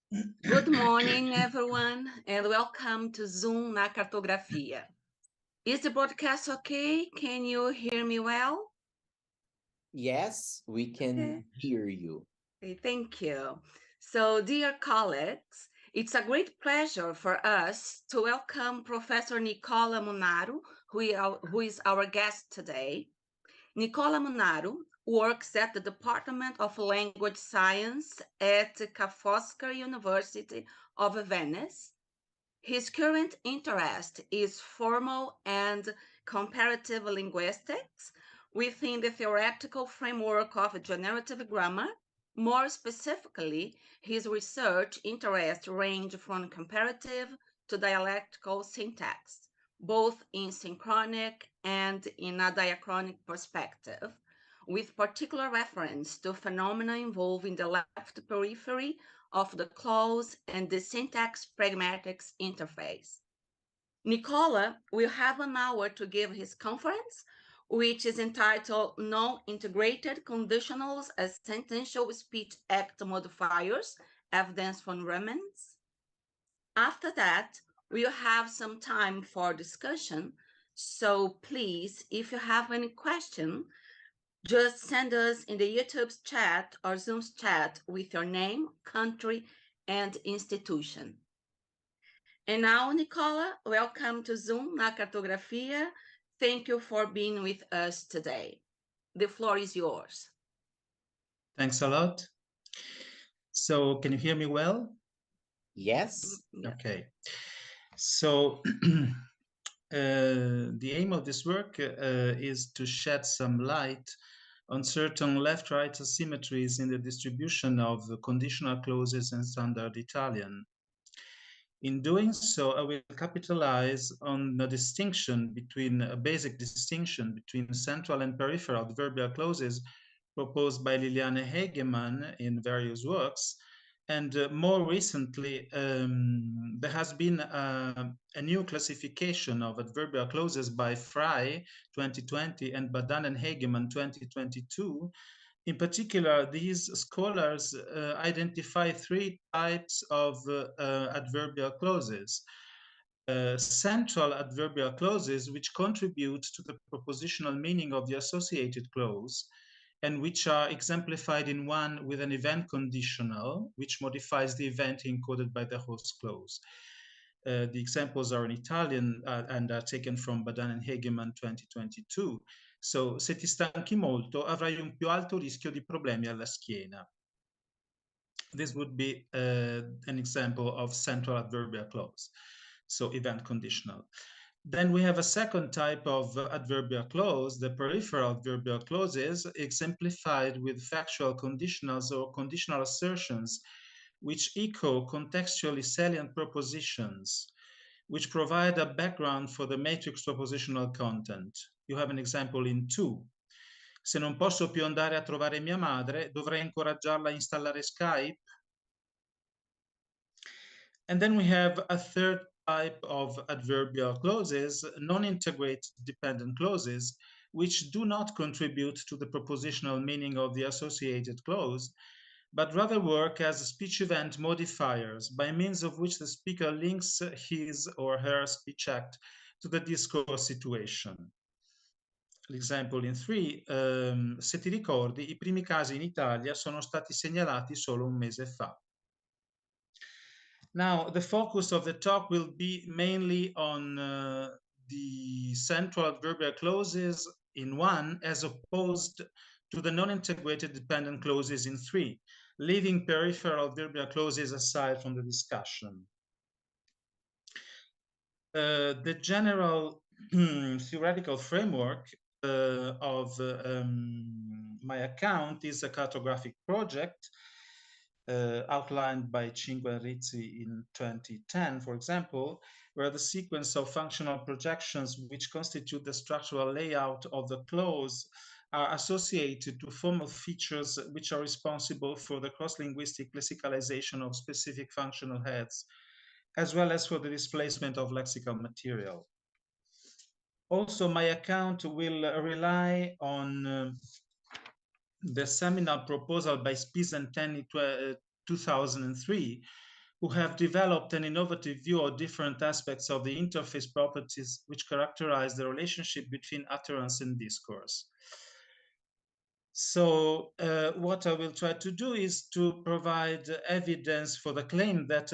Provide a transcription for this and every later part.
Good morning, everyone, and welcome to Zoom na Cartografia. Is the broadcast okay? Can you hear me well? Yes, we Okay. can hear you. Okay, thank you. So, dear colleagues, it's a great pleasure for us to welcome Professor Nicola Munaro, who is our guest today. Nicola Munaro works at the Department of Language Science at Ca' Foscari University of Venice. His current interest is formal and comparative linguistics within the theoretical framework of generative grammar. More specifically, his research interests range from comparative to dialectical syntax, both in synchronic and in a diachronic perspective, with particular reference to phenomena involving the left periphery of the clause and the syntax pragmatics interface. Nicola will have an hour to give his conference, which is entitled Non-Integrated Conditionals as Sentential Speech Act Modifiers, Evidence from Remnants. After that, we'll have some time for discussion. So please, if you have any question, just send us in the YouTube's chat or Zoom's chat with your name, country, and institution. And now, Nicola, welcome to Zoom na Cartografia. Thank you for being with us today. The floor is yours. Thanks a lot. So can you hear me well? Yes. Yeah. Okay. So the aim of this work is to shed some light on certain left-right asymmetries in the distribution of conditional clauses in Standard Italian. In doing so, I will capitalize on the distinction between a basic distinction between central and peripheral adverbial clauses proposed by Liliane Hegemann in various works. And more recently, there has been a new classification of adverbial clauses by Frey 2020 and Badan and Hegemann 2022. In particular, these scholars identify three types of adverbial clauses. Central adverbial clauses, which contribute to the propositional meaning of the associated clause, and which are exemplified in one with an event conditional, which modifies the event encoded by the host clause. The examples are in Italian and are taken from Badan and Hegemann 2022. So, se ti stanchi molto, avrai un più alto rischio di problemi alla schiena. This would be an example of central adverbial clause, so event conditional. Then we have a second type of adverbial clause, the peripheral adverbial clauses, exemplified with factual conditionals or conditional assertions, which echo contextually salient propositions, which provide a background for the matrix propositional content. You have an example in 2. Se non posso più andare a trovare mia madre, dovrei incoraggiarla a installare Skype. And then we have a third type of adverbial clauses, non-integrated dependent clauses, which do not contribute to the propositional meaning of the associated clause, but rather work as speech event modifiers by means of which the speaker links his or her speech act to the discourse situation. L'esample in 3, se ti ricordi, i primi casi in Italia sono stati segnalati solo un mese fa. Now, the focus of the talk will be mainly on the central adverbial clauses in 1 as opposed to the non-integrated dependent clauses in 3, leaving peripheral adverbial clauses aside from the discussion. The general theoretical framework of my account is a cartographic project outlined by Cinque and Rizzi in 2010, for example, where the sequence of functional projections which constitute the structural layout of the clause are associated to formal features which are responsible for the cross-linguistic lexicalization of specific functional heads, as well as for the displacement of lexical material. Also, my account will rely on the seminal proposal by Spies and Tenny 2003, who have developed an innovative view of different aspects of the interface properties which characterize the relationship between utterance and discourse. So what I will try to do is to provide evidence for the claim that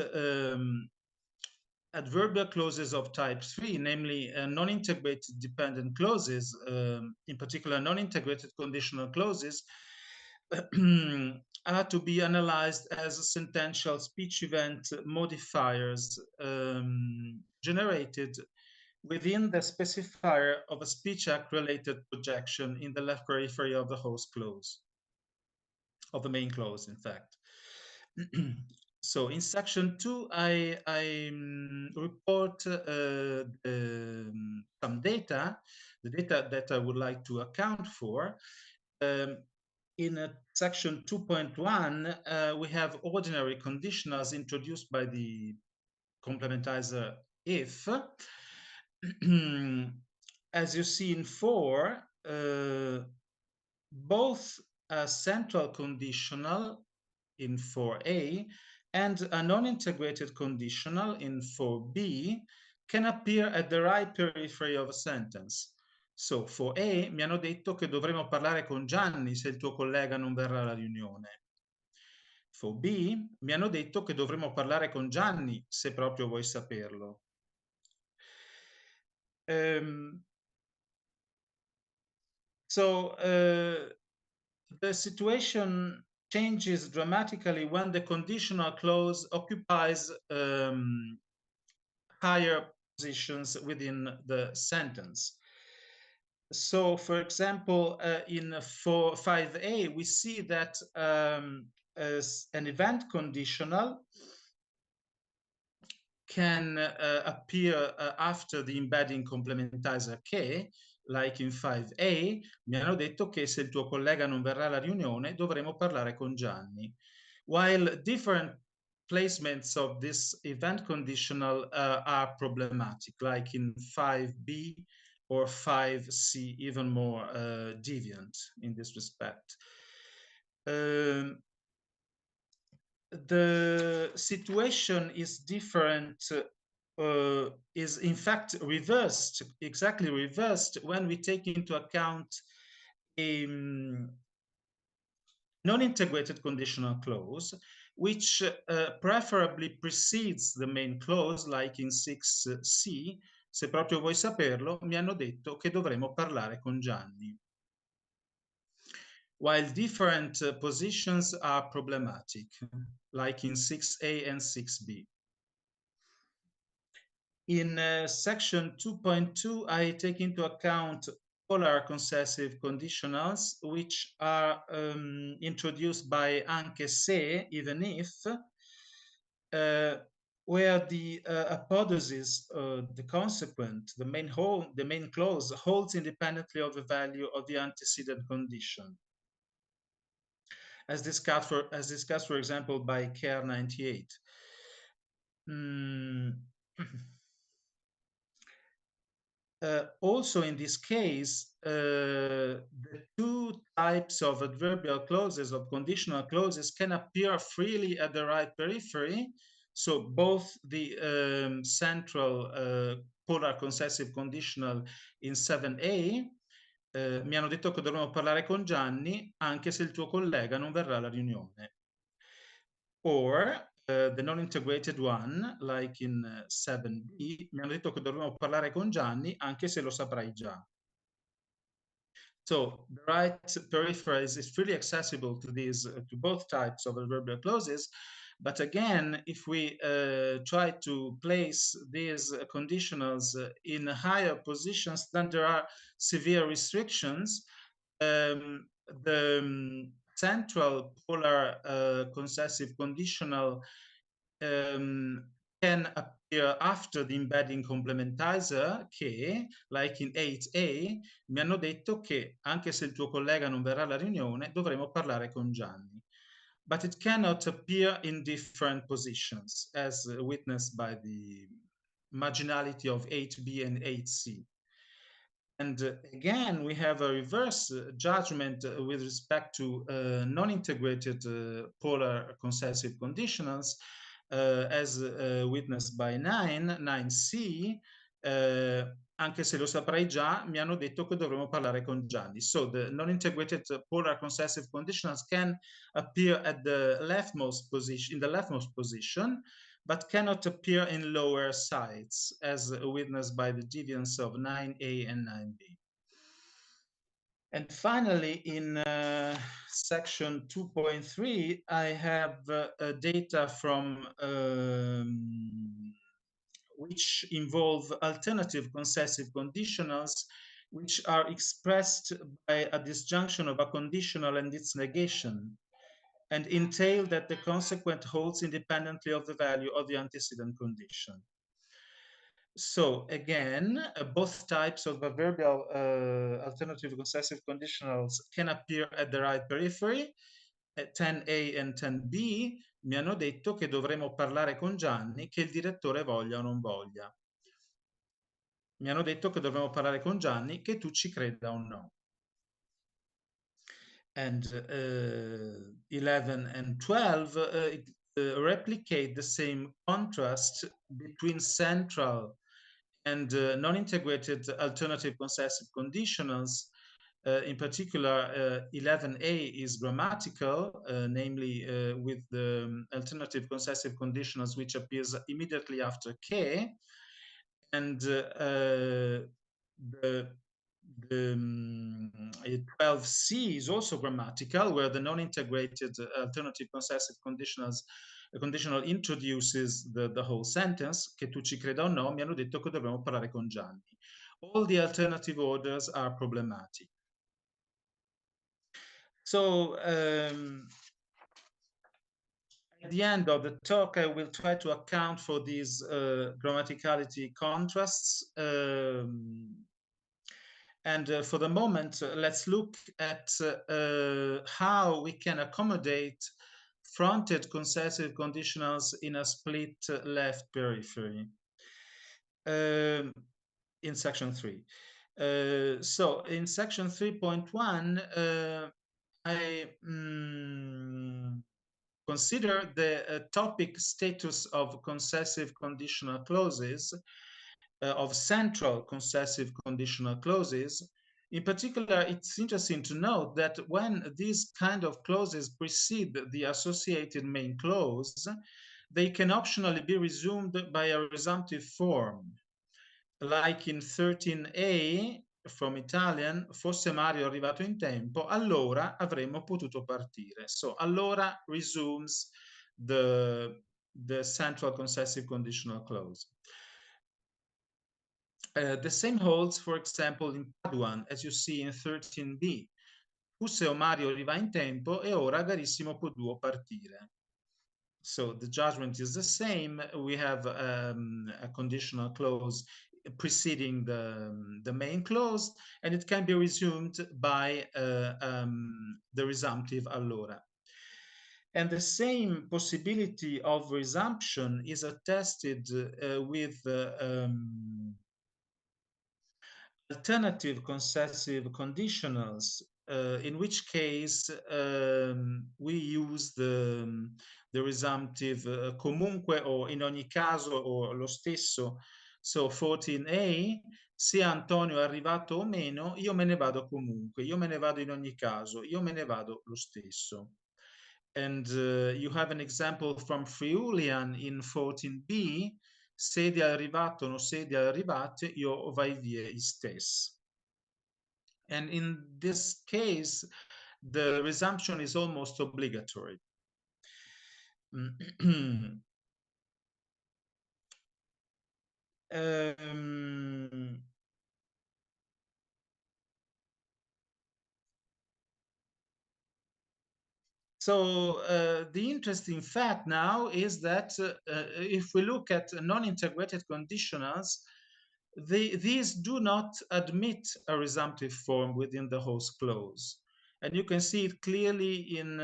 adverbial clauses of type 3, namely non-integrated dependent clauses, in particular non-integrated conditional clauses, are to be analyzed as sentential speech event modifiers generated within the specifier of a speech act related projection in the left periphery of the host clause, of the main clause, in fact. So in section 2, I report some data, the data that I would like to account for. In section 2.1, we have ordinary conditionals introduced by the complementizer if. As you see in 4, both a central conditional in 4a and a non-integrated conditional in 4b can appear at the right periphery of a sentence. So, for A, mi hanno detto che dovremo parlare con Gianni se il tuo collega non verrà alla riunione. For B, mi hanno detto che dovremo parlare con Gianni se proprio vuoi saperlo. The situation changes dramatically when the conditional clause occupies higher positions within the sentence. So, for example, in 5a, we see that as an event conditional can appear after the embedding complementizer che, like in 5a, mi hanno detto che se il tuo collega non verrà alla riunione dovremo parlare con Gianni. While different placements of this event conditional are problematic, like in 5b or 5c, even more deviant in this respect. The situation is different, is in fact reversed, exactly reversed, when we take into account a non-integrated conditional clause, which preferably precedes the main clause, like in 6c, se proprio vuoi saperlo, mi hanno detto che dovremo parlare con Gianni. While different positions are problematic, like in 6a and 6b. In section 2.2, I take into account polar concessive conditionals, which are introduced by anche se, even if, where the apodosis, the consequent, the main clause holds independently of the value of the antecedent condition. As discussed, for example, by Care 98. Also in this case, the two types of adverbial clauses, of conditional clauses, can appear freely at the right periphery. So both the central polar concessive conditional in 7a, mi hanno detto che dovremmo parlare con Gianni anche se il tuo collega non verrà alla riunione. Or the non-integrated one, like in 7b, mi hanno detto che dovremmo parlare con Gianni anche se lo saprai già. So the right periphery is freely accessible to these, to both types of adverbial clauses. But again, if we try to place these conditionals in higher positions, then there are severe restrictions. The central polar concessive conditional can appear after the embedding complementizer che, like in 8a, mi hanno detto che anche se il tuo collega non verrà alla riunione, dovremo parlare con Gianni. But it cannot appear in different positions, as witnessed by the marginality of 8b and 8c. And again, we have a reverse judgment with respect to non-integrated polar concessive conditionals, as witnessed by 9C, anche se lo saprai già, mi hanno detto che dovremo parlare con Gianni. So the non-integrated polar concessive conditionals can appear at the leftmost position, in the leftmost position, but cannot appear in lower sides, as witnessed by the deviance of 9A and 9B. And finally, in section 2.3, I have data from which involve alternative concessive conditionals, which are expressed by a disjunction of a conditional and its negation, and entail that the consequent holds independently of the value of the antecedent condition. So again, both types of adverbial alternative concessive conditionals can appear at the right periphery. 10A and 10B mi hanno detto che dovremo parlare con Gianni, che il direttore voglia o non voglia. Mi hanno detto che dovremo parlare con Gianni, che tu ci creda o no. And 11 and 12 replicate the same contrast between central and non-integrated alternative concessive conditionals. In particular, 11A is grammatical, namely with the alternative concessive conditionals which appears immediately after K, and the 12C is also grammatical, where the non-integrated alternative concessive conditional introduces the whole sentence, che tu ci creda o no, mi hanno detto che dovremmo parlare con Gianni. All the alternative orders are problematic. So at the end of the talk, I will try to account for these grammaticality contrasts. And for the moment, let's look at how we can accommodate fronted concessive conditionals in a split left periphery in section 3. So in section 3.1, I consider the topic status of concessive conditional clauses, of central concessive conditional clauses. In particular, it's interesting to note that when these kind of clauses precede the associated main clause, they can optionally be resumed by a resumptive form. Like in 13A, from Italian, fosse Mario arrivato in tempo, allora avremmo potuto partire. So allora resumes the central concessive conditional clause. The same holds, for example, in Paduan, as you see in 13B. Fosse Mario arriva in tempo e ora Garissimo potuo partire. So the judgment is the same. We have a conditional clause preceding the main clause, and it can be resumed by the resumptive allora. And the same possibility of resumption is attested with alternative concessive conditionals, in which case we use the resumptive comunque o in ogni caso o lo stesso. So 14A, sia Antonio è arrivato o meno, io me ne vado comunque, io me ne vado in ogni caso, io me ne vado lo stesso. And you have an example from Friulian in 14B, sedi arrivato, no sedi arrivate, io vai via istes. And in this case, the resumption is almost obligatory. So the interesting fact now is that if we look at non-integrated conditionals, these do not admit a resumptive form within the host clause. And you can see it clearly in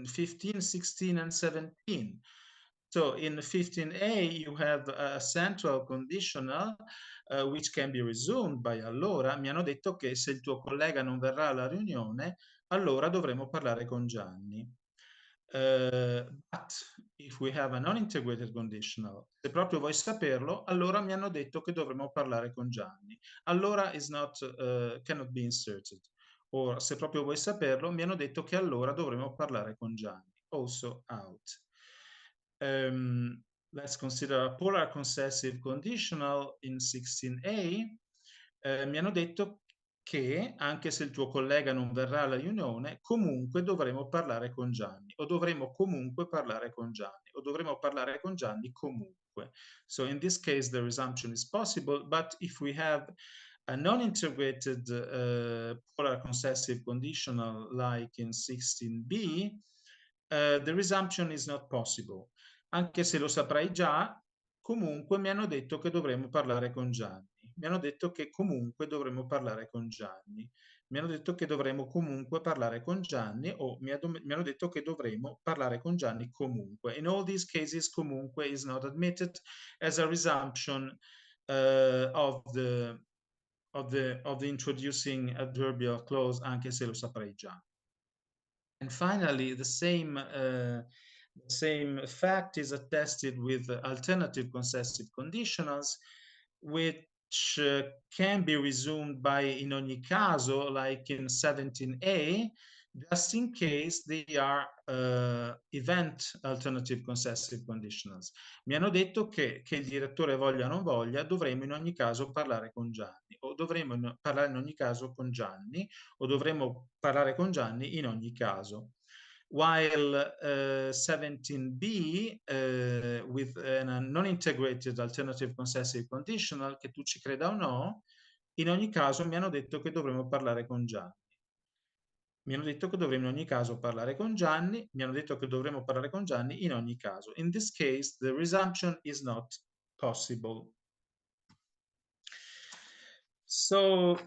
15, 16, and 17. So in 15A, you have a central conditional which can be resumed by allora. Mi hanno detto che se il tuo collega non verrà alla riunione, allora dovremo parlare con Gianni. But if we have a non-integrated conditional, se proprio vuoi saperlo, allora mi hanno detto che dovremmo parlare con Gianni. Allora is not, cannot be inserted. Or se proprio vuoi saperlo, mi hanno detto che allora dovremmo parlare con Gianni. Also out. Let's consider a polar concessive conditional in 16a. Mi hanno detto che anche se il tuo collega non verrà alla riunione, comunque dovremo parlare con Gianni, o dovremo comunque parlare con Gianni, o dovremo parlare con Gianni comunque. So in this case, the resumption is possible, but if we have a non-integrated polar concessive conditional like in 16b, the resumption is not possible. Anche se lo saprai già, comunque mi hanno detto che dovremmo parlare con Gianni. Mi hanno detto che comunque dovremmo parlare con Gianni. Mi hanno detto che dovremmo comunque parlare con Gianni o mi hanno detto che dovremmo parlare con Gianni comunque. In all these cases, comunque is not admitted as a resumption of the introducing adverbial clause, anche se lo saprei già. And finally, the same fact is attested with alternative concessive conditionals, which can be resumed by in ogni caso, like in 17a, just in case they are event alternative concessive conditionals. Mi hanno detto che il direttore voglia o non voglia, dovremo in ogni caso parlare con Gianni, o dovremo parlare in ogni caso con Gianni, o dovremo parlare con Gianni in ogni caso. While 17b, with a non-integrated alternative concessive conditional, che tu ci creda o no, in ogni caso mi hanno detto che dovremo parlare con Gianni. Mi hanno detto che dovremmo in ogni caso parlare con Gianni, mi hanno detto che dovremmo parlare con Gianni in ogni caso. In this case, the resumption is not possible. So,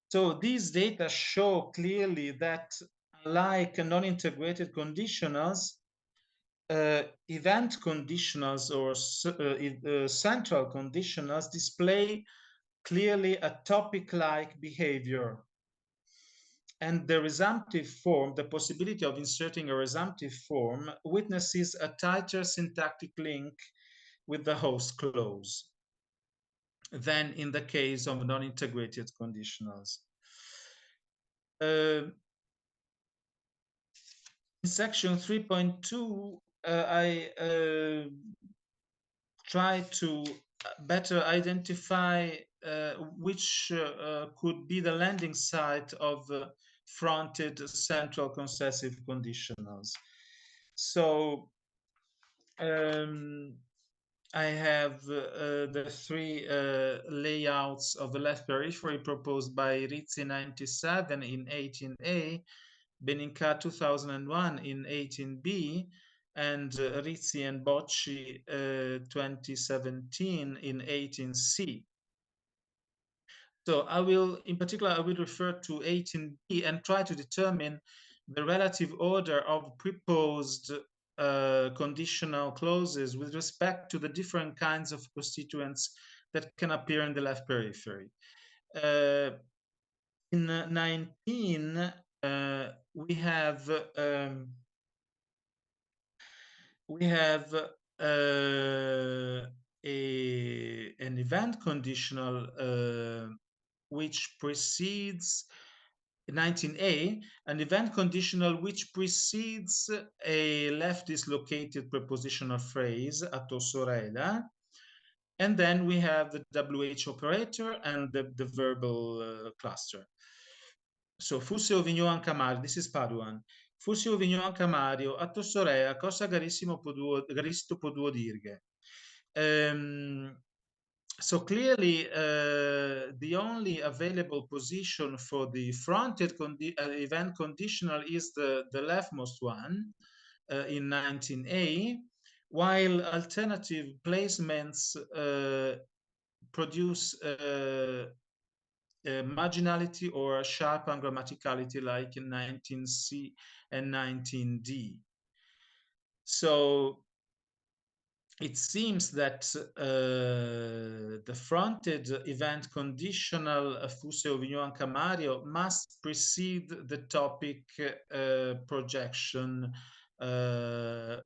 so these data show clearly that, like non-integrated conditionals, event conditionals or central conditionals display clearly a topic-like behavior. And the resumptive form, the possibility of inserting a resumptive form, witnesses a tighter syntactic link with the host clause than in the case of non-integrated conditionals. In section 3.2, I try to better identify which could be the landing site of fronted central concessive conditionals. So I have the three layouts of the left periphery proposed by Rizzi 97 in 18A, Beninca 2001 in 18B, and Rizzi and Bocci 2017 in 18C. So I will, in particular, I will refer to 18B and try to determine the relative order of proposed conditional clauses with respect to the different kinds of constituents that can appear in the left periphery. In 19, we have an event conditional which precedes 19a, an event conditional which precedes a left dislocated prepositional phrase, a tua sorella, and then we have the WH operator and the verbal cluster. So, Fusse o vigno anche Mario, this is Paduan. Fusse o vigno anche Mario, a tua sorella, cosa garissimo può duo dirghe. So clearly, the only available position for the fronted event conditional is the leftmost one in 19a, while alternative placements produce marginality or sharp ungrammaticality like in 19c and 19d. So it seems that the fronted event conditional Fuseo Vignon Anca Mario must precede the topic projection,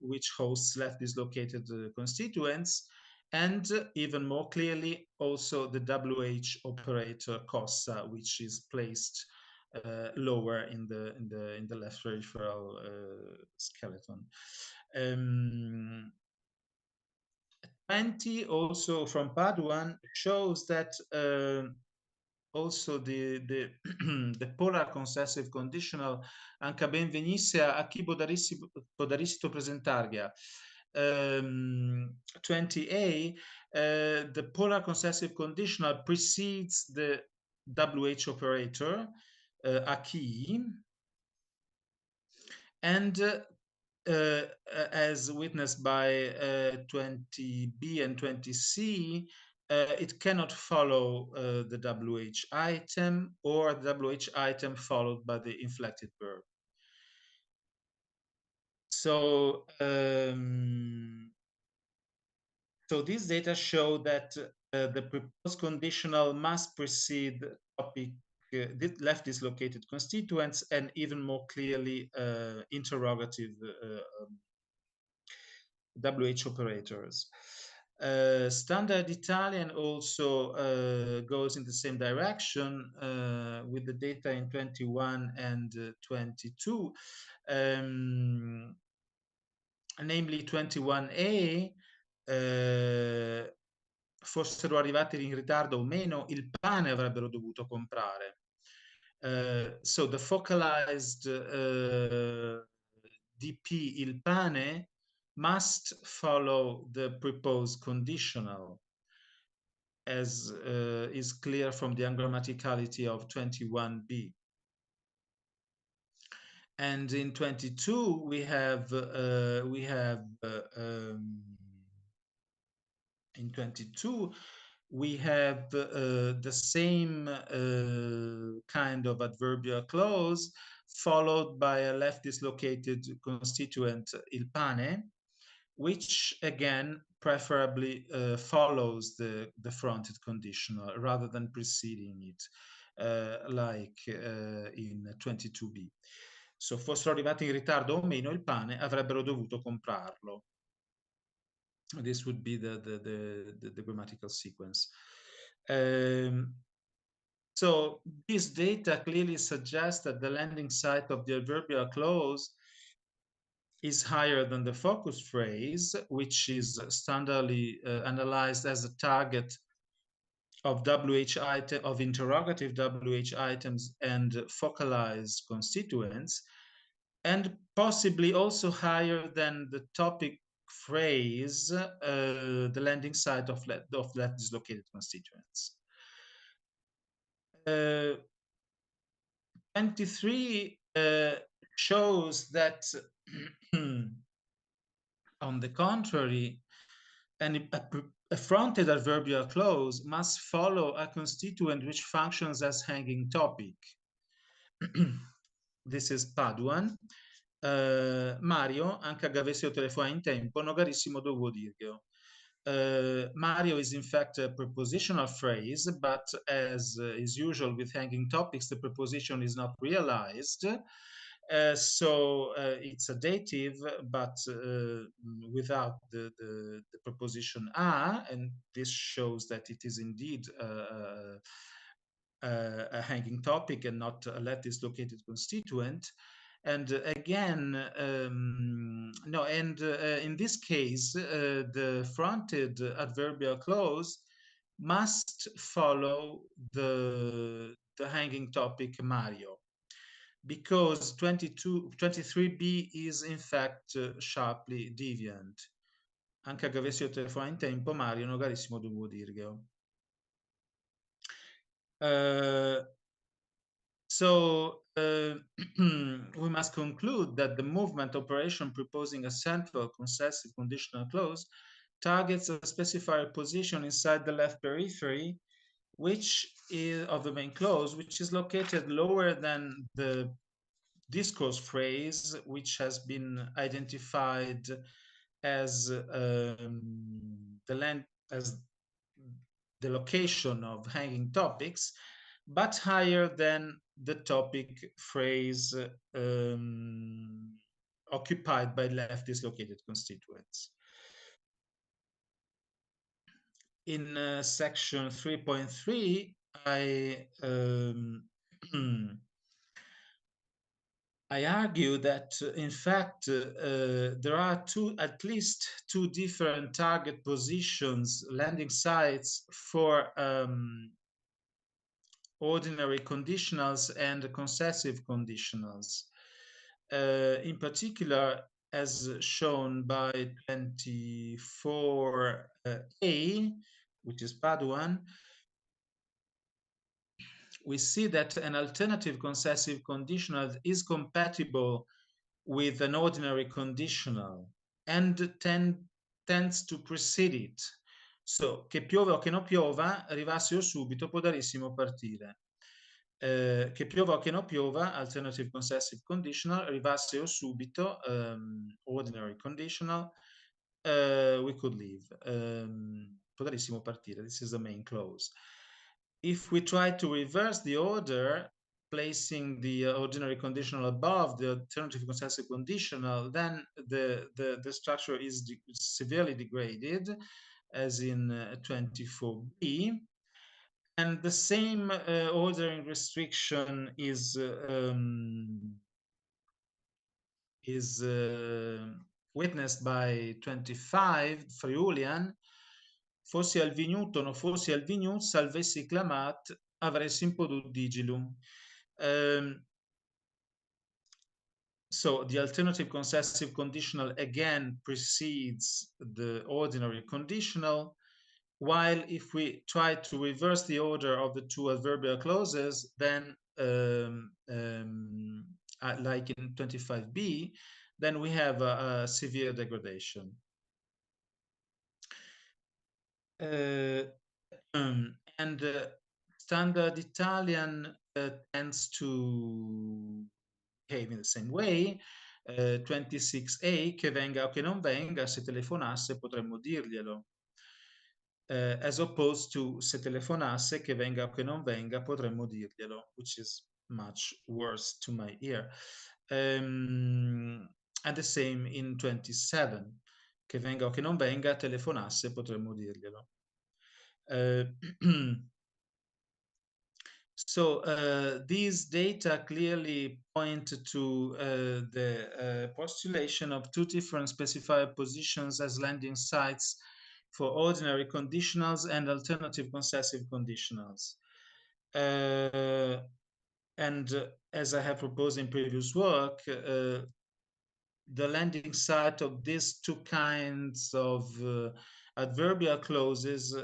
which hosts left dislocated constituents, and even more clearly also the WH operator cosa, which is placed lower in the left peripheral skeleton. 20 also from Paduan shows that also the the polar concessive conditional anche ben venisse a chi podarissito presentargia. 20a, the polar concessive conditional precedes the WH operator, a chi, and as witnessed by 20b and 20c, it cannot follow the WH item or the WH item followed by the inflected verb. So, so these data show that the proposed conditional must precede the topic left dislocated constituents, and even more clearly interrogative WH operators. Standard Italian also goes in the same direction with the data in 21 and 22. Namely 21A, fossero arrivati in ritardo o meno, il pane avrebbero dovuto comprare. So the focalized DP, il pane, must follow the proposed conditional, as is clear from the ungrammaticality of 21b. And in 22 we have in 22 we have the same kind of adverbial clause followed by a left dislocated constituent il pane, which again preferably follows the fronted conditional rather than preceding it, like in 22b. So fossero arrivati in ritardo o meno il pane, avrebbero dovuto comprarlo. This would be the grammatical sequence. So this data clearly suggests that the landing site of the adverbial clause is higher than the focus phrase, which is standardly analyzed as a target of WH item, of interrogative WH items and focalized constituents, and possibly also higher than the topic phrase, the landing site of left dislocated constituents. 23 shows that on the contrary, a fronted adverbial clause must follow a constituent which functions as hanging topic. This is Paduan. Mario, anche avesse telefonato in tempo, no carissimo dovevo dirglielo. Mario is in fact a prepositional phrase, but as is usual with hanging topics, the preposition is not realized. So it's a dative, but without the preposition a, and this shows that it is indeed a hanging topic and not a left dislocated constituent. And again, in this case, the fronted adverbial clause must follow the hanging topic Mario, because 23b is in fact sharply deviant. Anche che avessi io telefonato in tempo, Mario, no carissimo, dovevo dirglielo. So we must conclude that the movement operation proposing a central concessive conditional clause targets a specifier position inside the left periphery, which is of the main clause, which is located lower than the discourse phrase, which has been identified as as the location of hanging topics, but higher than the topic phrase occupied by left dislocated constituents. In section 3.3, I argue that, in fact, there are at least two different target positions, landing sites for ordinary conditionals and concessive conditionals. In particular, as shown by 24A, which is Paduan, we see that an alternative concessive conditional is compatible with an ordinary conditional and tends to precede it. So, che piova o che non piova, arrivasse o subito, può darissimo partire. Che piova o che non piova, alternative concessive conditional, arrivasse o subito, ordinary conditional, we could leave. Può darissimo partire. This is the main clause. If we try to reverse the order, placing the ordinary conditional above the alternative concessive conditional, then the structure is severely degraded, as in 24b. And the same ordering restriction is witnessed by 25, Friulian. Fossi al vignuto, no fossi al vignut, salvessi clamat, avressi podut digilum. So the alternative concessive conditional again precedes the ordinary conditional, while if we try to reverse the order of the two adverbial clauses, then like in 25b, then we have a severe degradation. Standard Italian tends to behave in the same way. 26a, che venga o che non venga, se telefonasse potremmo dirglielo. As opposed to se telefonasse, che venga o che non venga, potremmo dirglielo, which is much worse to my ear. And the same in 27, che venga o che non venga, telefonasse, potremmo dirglielo. So these data clearly point to the postulation of two different specified positions as landing sites for ordinary conditionals and alternative concessive conditionals. And as I have proposed in previous work, the landing site of these two kinds of adverbial clauses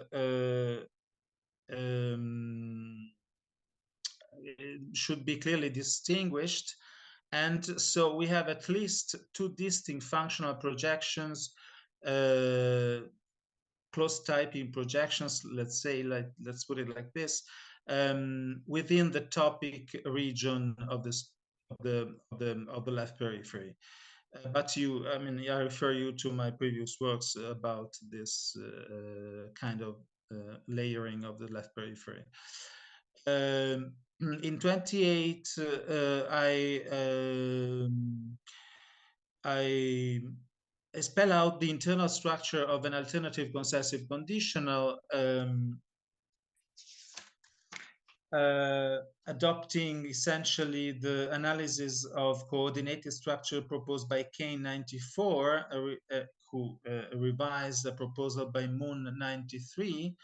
should be clearly distinguished. And so we have at least two distinct functional projections, close typing projections, let's say, let's put it like this, within the topic region of the left periphery. But I refer you to my previous works about this kind of layering of the left periphery. In 28, I spell out the internal structure of an alternative concessive conditional, adopting essentially the analysis of coordinated structure proposed by Kane 94, who revised the proposal by Moon 93,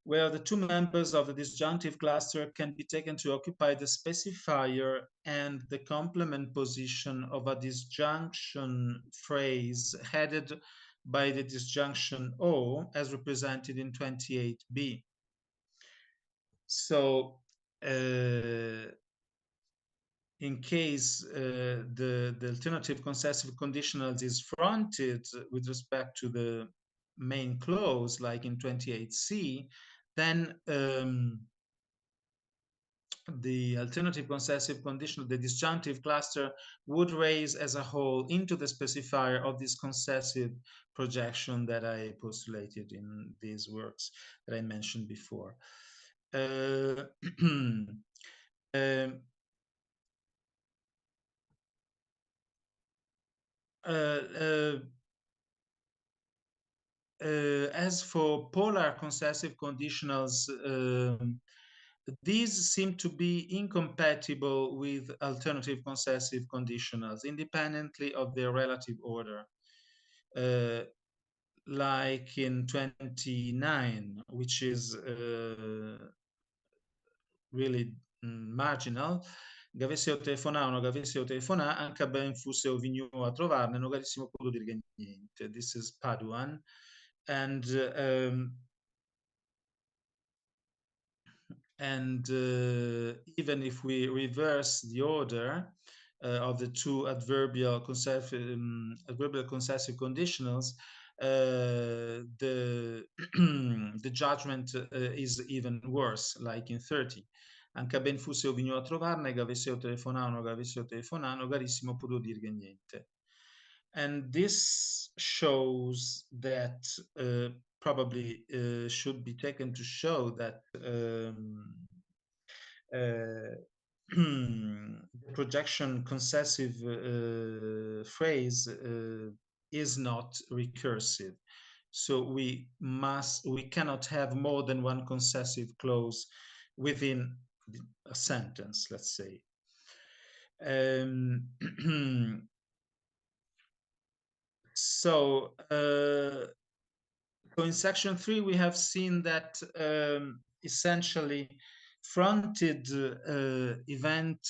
where the two members of the disjunctive cluster can be taken to occupy the specifier and the complement position of a disjunction phrase headed by the disjunction O, as represented in 28b. So in case the alternative concessive conditionals is fronted with respect to the main clause, like in 28c, then the alternative concessive conditional, the disjunctive cluster would raise as a whole into the specifier of this concessive projection that I postulated in these works that I mentioned before. As for polar concessive conditionals, these seem to be incompatible with alternative concessive conditionals, independently of their relative order. Like in 29, which is really marginal. Gavesse o telefonare, non gavesse o telefonare, anche ben fosse o vigno a trovarne, non carissimo potuto dire niente. This is Paduan. And even if we reverse the order of the two adverbial concessive conditionals, the the judgment is even worse, like in 30. Anche ben fosse o vigno a trovarne, che avesse o telefonano, che avesse o telefonano, carissimo potuto dire niente. And this shows that probably should be taken to show that the projection concessive phrase is not recursive. So we cannot have more than one concessive clause within a sentence, let's say. So in section 3, we have seen that essentially fronted event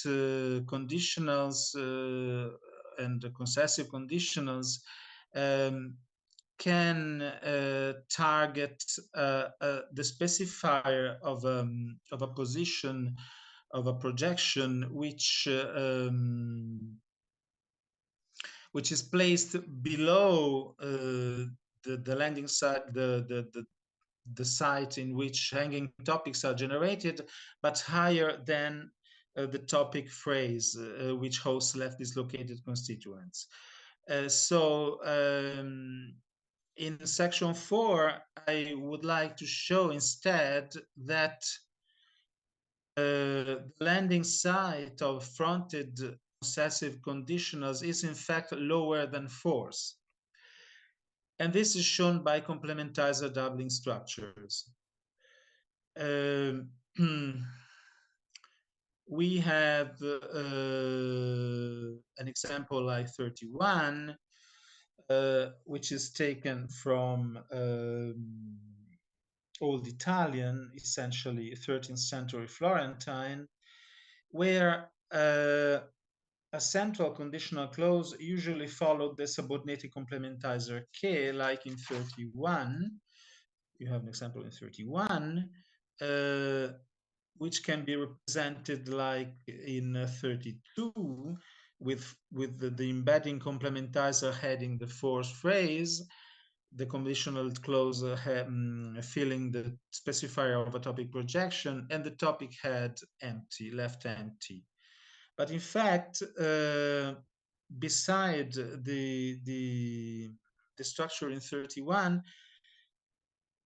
conditionals and concessive conditionals can target the specifier of a position of a projection which is placed below the landing site, the site in which hanging topics are generated, but higher than the topic phrase which hosts left dislocated constituents. So in section 4, I would like to show instead that the landing site of fronted concessive conditionals is in fact lower than force. And this is shown by complementizer doubling structures. We have an example like 31, which is taken from Old Italian, essentially 13th century Florentine, where a central conditional clause usually followed the subordinated complementizer che, like in 31. You have an example in 31, which can be represented like in 32 with the embedding complementizer heading the fourth phrase, the conditional clause filling the specifier of a topic projection, and the topic head empty, left empty. But in fact, beside the structure in 31,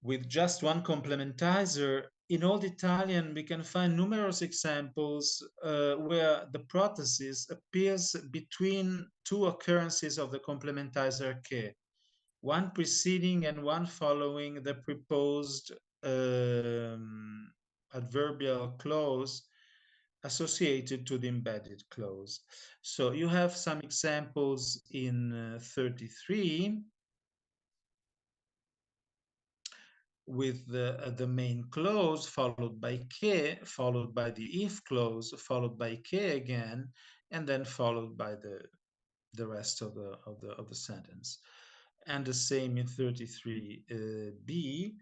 with just one complementizer, in Old Italian, we can find numerous examples where the prothesis appears between two occurrences of the complementizer che, one preceding and one following the proposed adverbial clause associated to the embedded clause. So you have some examples in 33 with the main clause followed by che, followed by the if clause, followed by che again, and then followed by the rest of the sentence. And the same in 33b.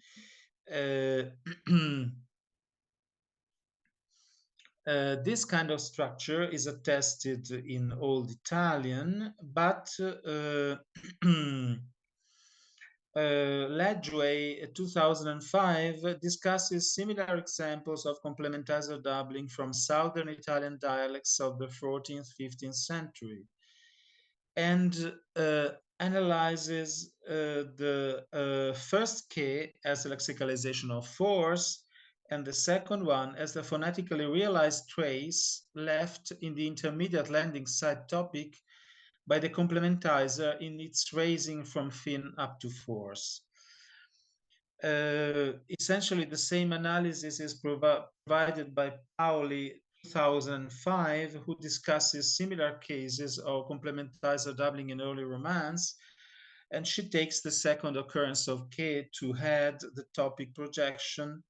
This kind of structure is attested in Old Italian, but Ledgway 2005 discusses similar examples of complementizer doubling from southern Italian dialects of the 14th, 15th century, and analyzes the first K as a lexicalization of force, and the second one as the phonetically realized trace left in the intermediate landing side topic by the complementizer in its raising from fin up to force. Essentially, the same analysis is provided by Pauli 2005, who discusses similar cases of complementizer doubling in early Romance, and she takes the second occurrence of K to head the topic projection,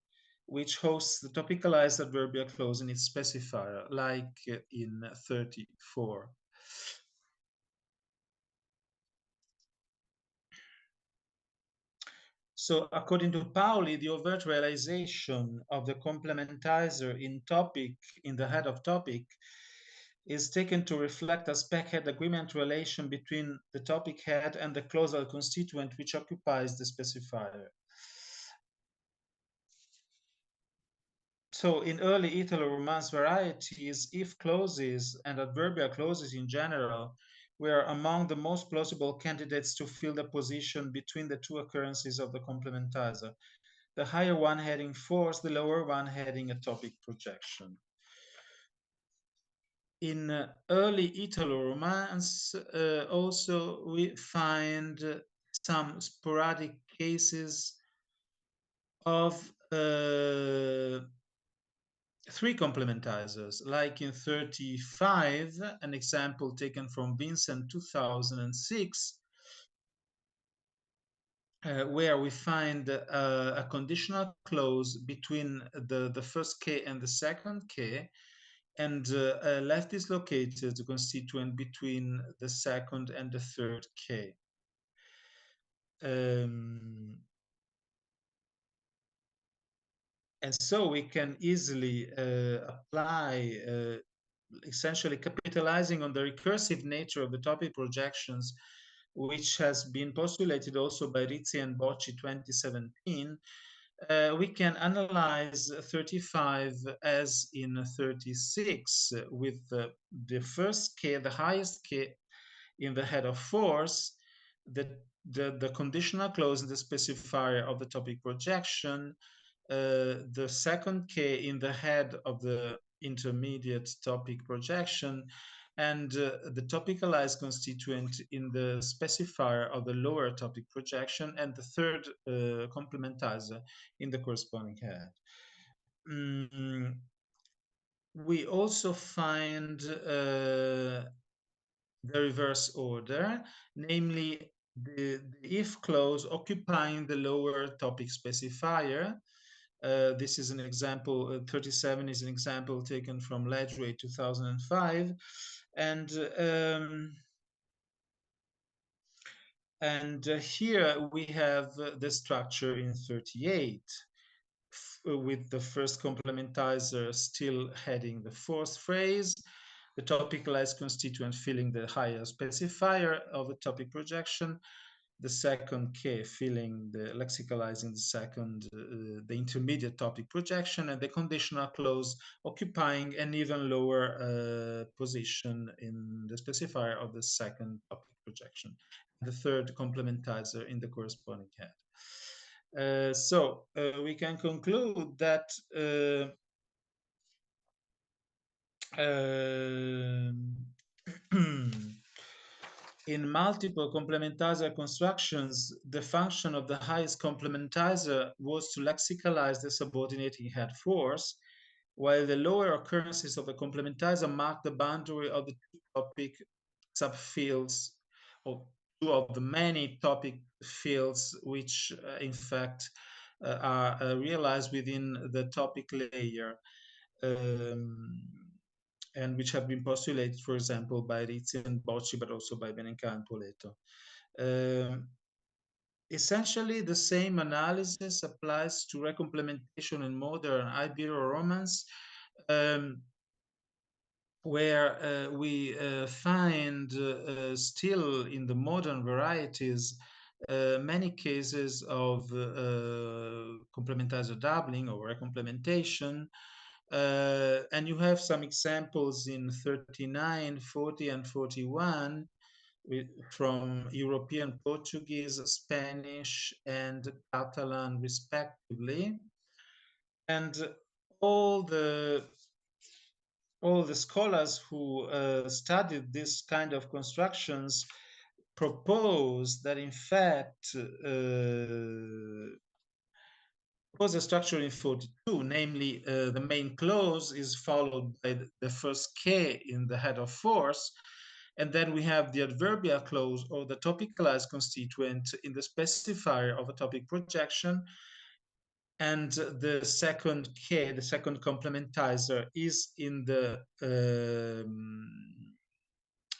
which hosts the topicalized adverbial clause in its specifier, like in 34. So according to Pauli, the overt realization of the complementizer in topic, in the head of topic, is taken to reflect a spec-head agreement relation between the topic head and the clausal constituent which occupies the specifier. So in early Italo-Romance varieties, if clauses and adverbial clauses in general were among the most plausible candidates to fill the position between the two occurrences of the complementizer, the higher one heading force, the lower one heading a topic projection. In early Italo-Romance, also we find some sporadic cases of three complementizers, like in 35, an example taken from Vincent 2006, where we find a conditional clause between the first K and the second K, and a left dislocated constituent between the second and the third K. And so we can easily apply, essentially capitalizing on the recursive nature of the topic projections, which has been postulated also by Rizzi and Bocci 2017, we can analyze 35 as in 36, with the first K, the highest K in the head of force, the conditional clause in the specifier of the topic projection, the second K in the head of the intermediate topic projection, and the topicalized constituent in the specifier of the lower topic projection, and the third complementizer in the corresponding head. We also find the reverse order, namely the if clause occupying the lower topic specifier. This is an example, 37 is an example taken from Ledgway 2005. And here we have the structure in 38, with the first complementizer still heading the fourth phrase, the topicalized constituent filling the higher specifier of the topic projection, the second K filling the lexicalizing the second, the intermediate topic projection, and the conditional clause occupying an even lower position in the specifier of the second topic projection, the third complementizer in the corresponding head. So we can conclude that in multiple complementizer constructions, the function of the highest complementizer was to lexicalize the subordinating head force, while the lower occurrences of the complementizer mark the boundary of the two topic subfields, or two of the many topic fields which in fact are realized within the topic layer, and which have been postulated, for example, by Rizzi and Bocci, but also by Benenka and Poleto. Essentially, the same analysis applies to recomplementation in modern Ibero-Romance, where we find still in the modern varieties many cases of complementizer doubling or recomplementation. And you have some examples in 39, 40, and 41 from European Portuguese, Spanish, and Catalan, respectively. And all the scholars who studied this kind of constructions propose that, in fact, was a structure in 42, namely the main clause is followed by the first K in the head of force, and then we have the adverbial clause or the topicalized constituent in the specifier of a topic projection, and the second K, the second complementizer, is in the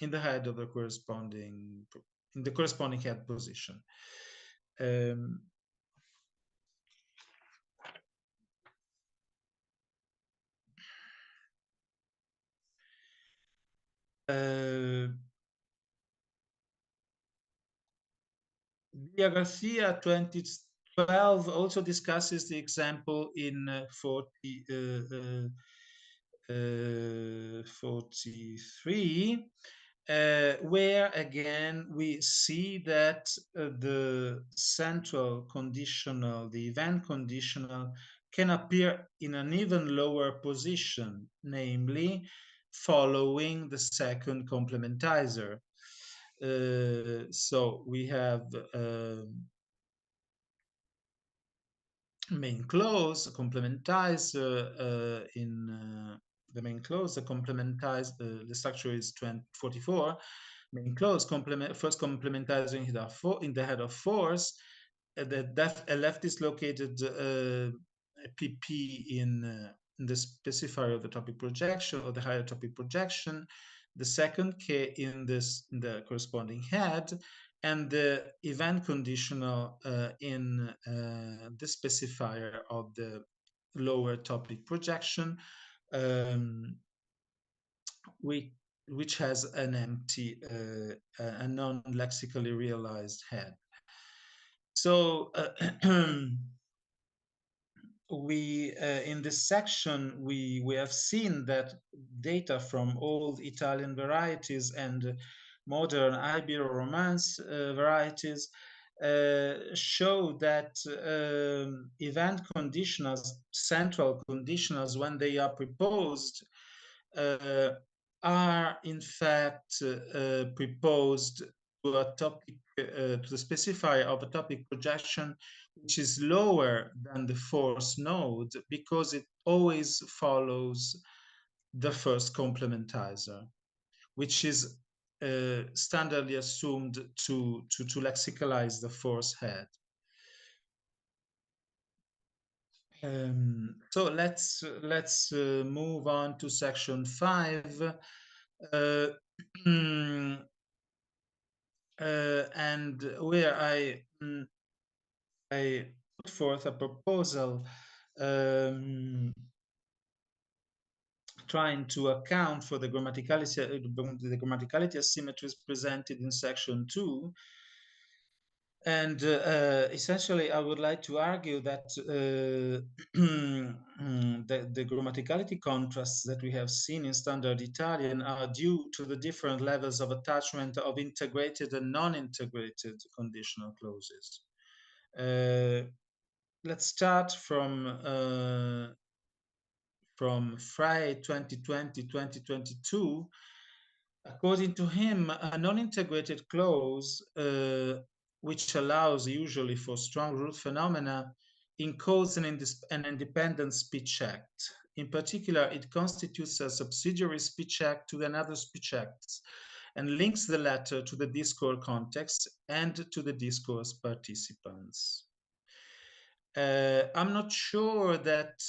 head of the corresponding, in the corresponding head position. Garcia 2012 also discusses the example in 43, where again we see that the central conditional, the event conditional, can appear in an even lower position, namely following the second complementizer. So we have main clause, complementizer in the main clause, the complementizer, the structure is 44. Main clause, first complementizer in the head of force. The left is located PP in the specifier of the topic projection or the higher topic projection. The second K in the corresponding head, and the event conditional in the specifier of the lower topic projection, which has an empty, a non-lexically realized head. So we in this section we have seen that data from old Italian varieties and modern Ibero-Romance varieties show that event conditionals, central conditionals, when they are proposed, are in fact proposed to a topic, to the specifier of a topic projection which is lower than the force node, because it always follows the first complementizer, which is standardly assumed to lexicalize the force head. So let's move on to section 5. And where I put forth a proposal trying to account for the grammaticality asymmetries presented in section 2. And essentially, I would like to argue that the grammaticality contrasts that we have seen in Standard Italian are due to the different levels of attachment of integrated and non-integrated conditional clauses. Let's start from Frey 2020-2022. According to him, a non-integrated clause, which allows usually for strong root phenomena, encodes an independent speech act. In particular, it constitutes a subsidiary speech act to another speech acts and links the latter to the discourse context and to the discourse participants. I'm not sure that,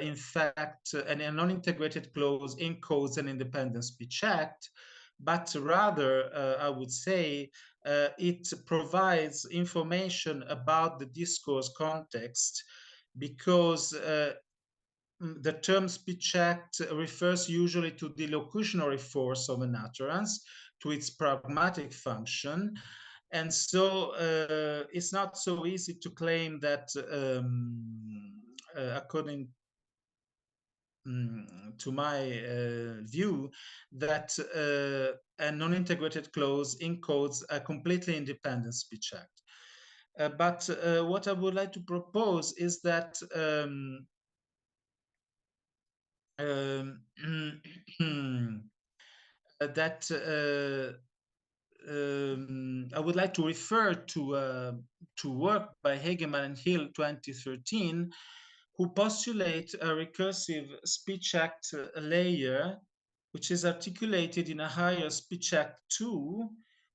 in fact, a non-integrated clause encodes an independent speech act, but rather, I would say, it provides information about the discourse context, because the term speech act refers usually to the locutionary force of an utterance, to its pragmatic function, And so it's not so easy to claim that according to my view, that a non-integrated clause encodes a completely independent speech act. But what I would like to propose is that I would like to refer to work by Hegeman and Hill 2013, who postulate a recursive speech act layer, which is articulated in a higher speech act 2,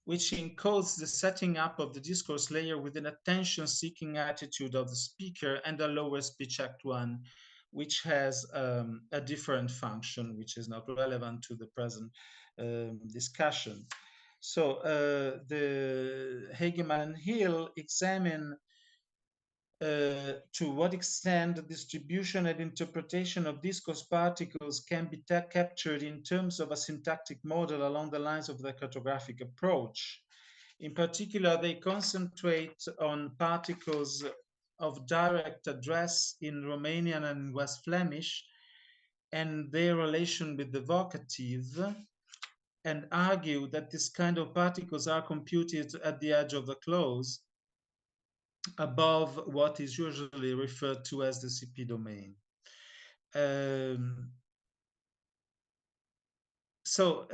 which encodes the setting up of the discourse layer with an attention-seeking attitude of the speaker, and a lower speech act 1, which has a different function, which is not relevant to the present discussion. So the Hegeman and Hill examine to what extent the distribution and interpretation of discourse particles can be captured in terms of a syntactic model along the lines of the cartographic approach. In particular, they concentrate on particles of direct address in Romanian and West Flemish and their relation with the vocative, and argue that this kind of particles are computed at the edge of the clause, above what is usually referred to as the CP domain. So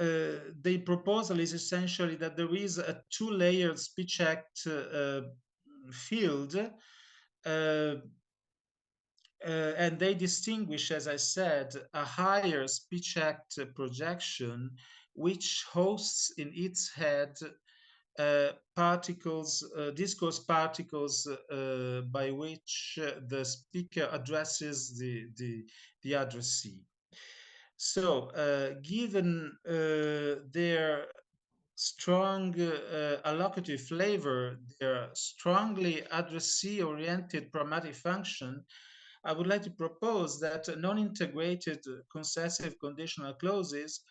the proposal is essentially that there is a two-layered speech act field, and they distinguish, as I said, a higher speech act projection, which hosts in its head particles, discourse particles by which the speaker addresses the addressee. So given their strong allocative flavor, their strongly addressee-oriented pragmatic function, I would like to propose that non-integrated concessive conditional clauses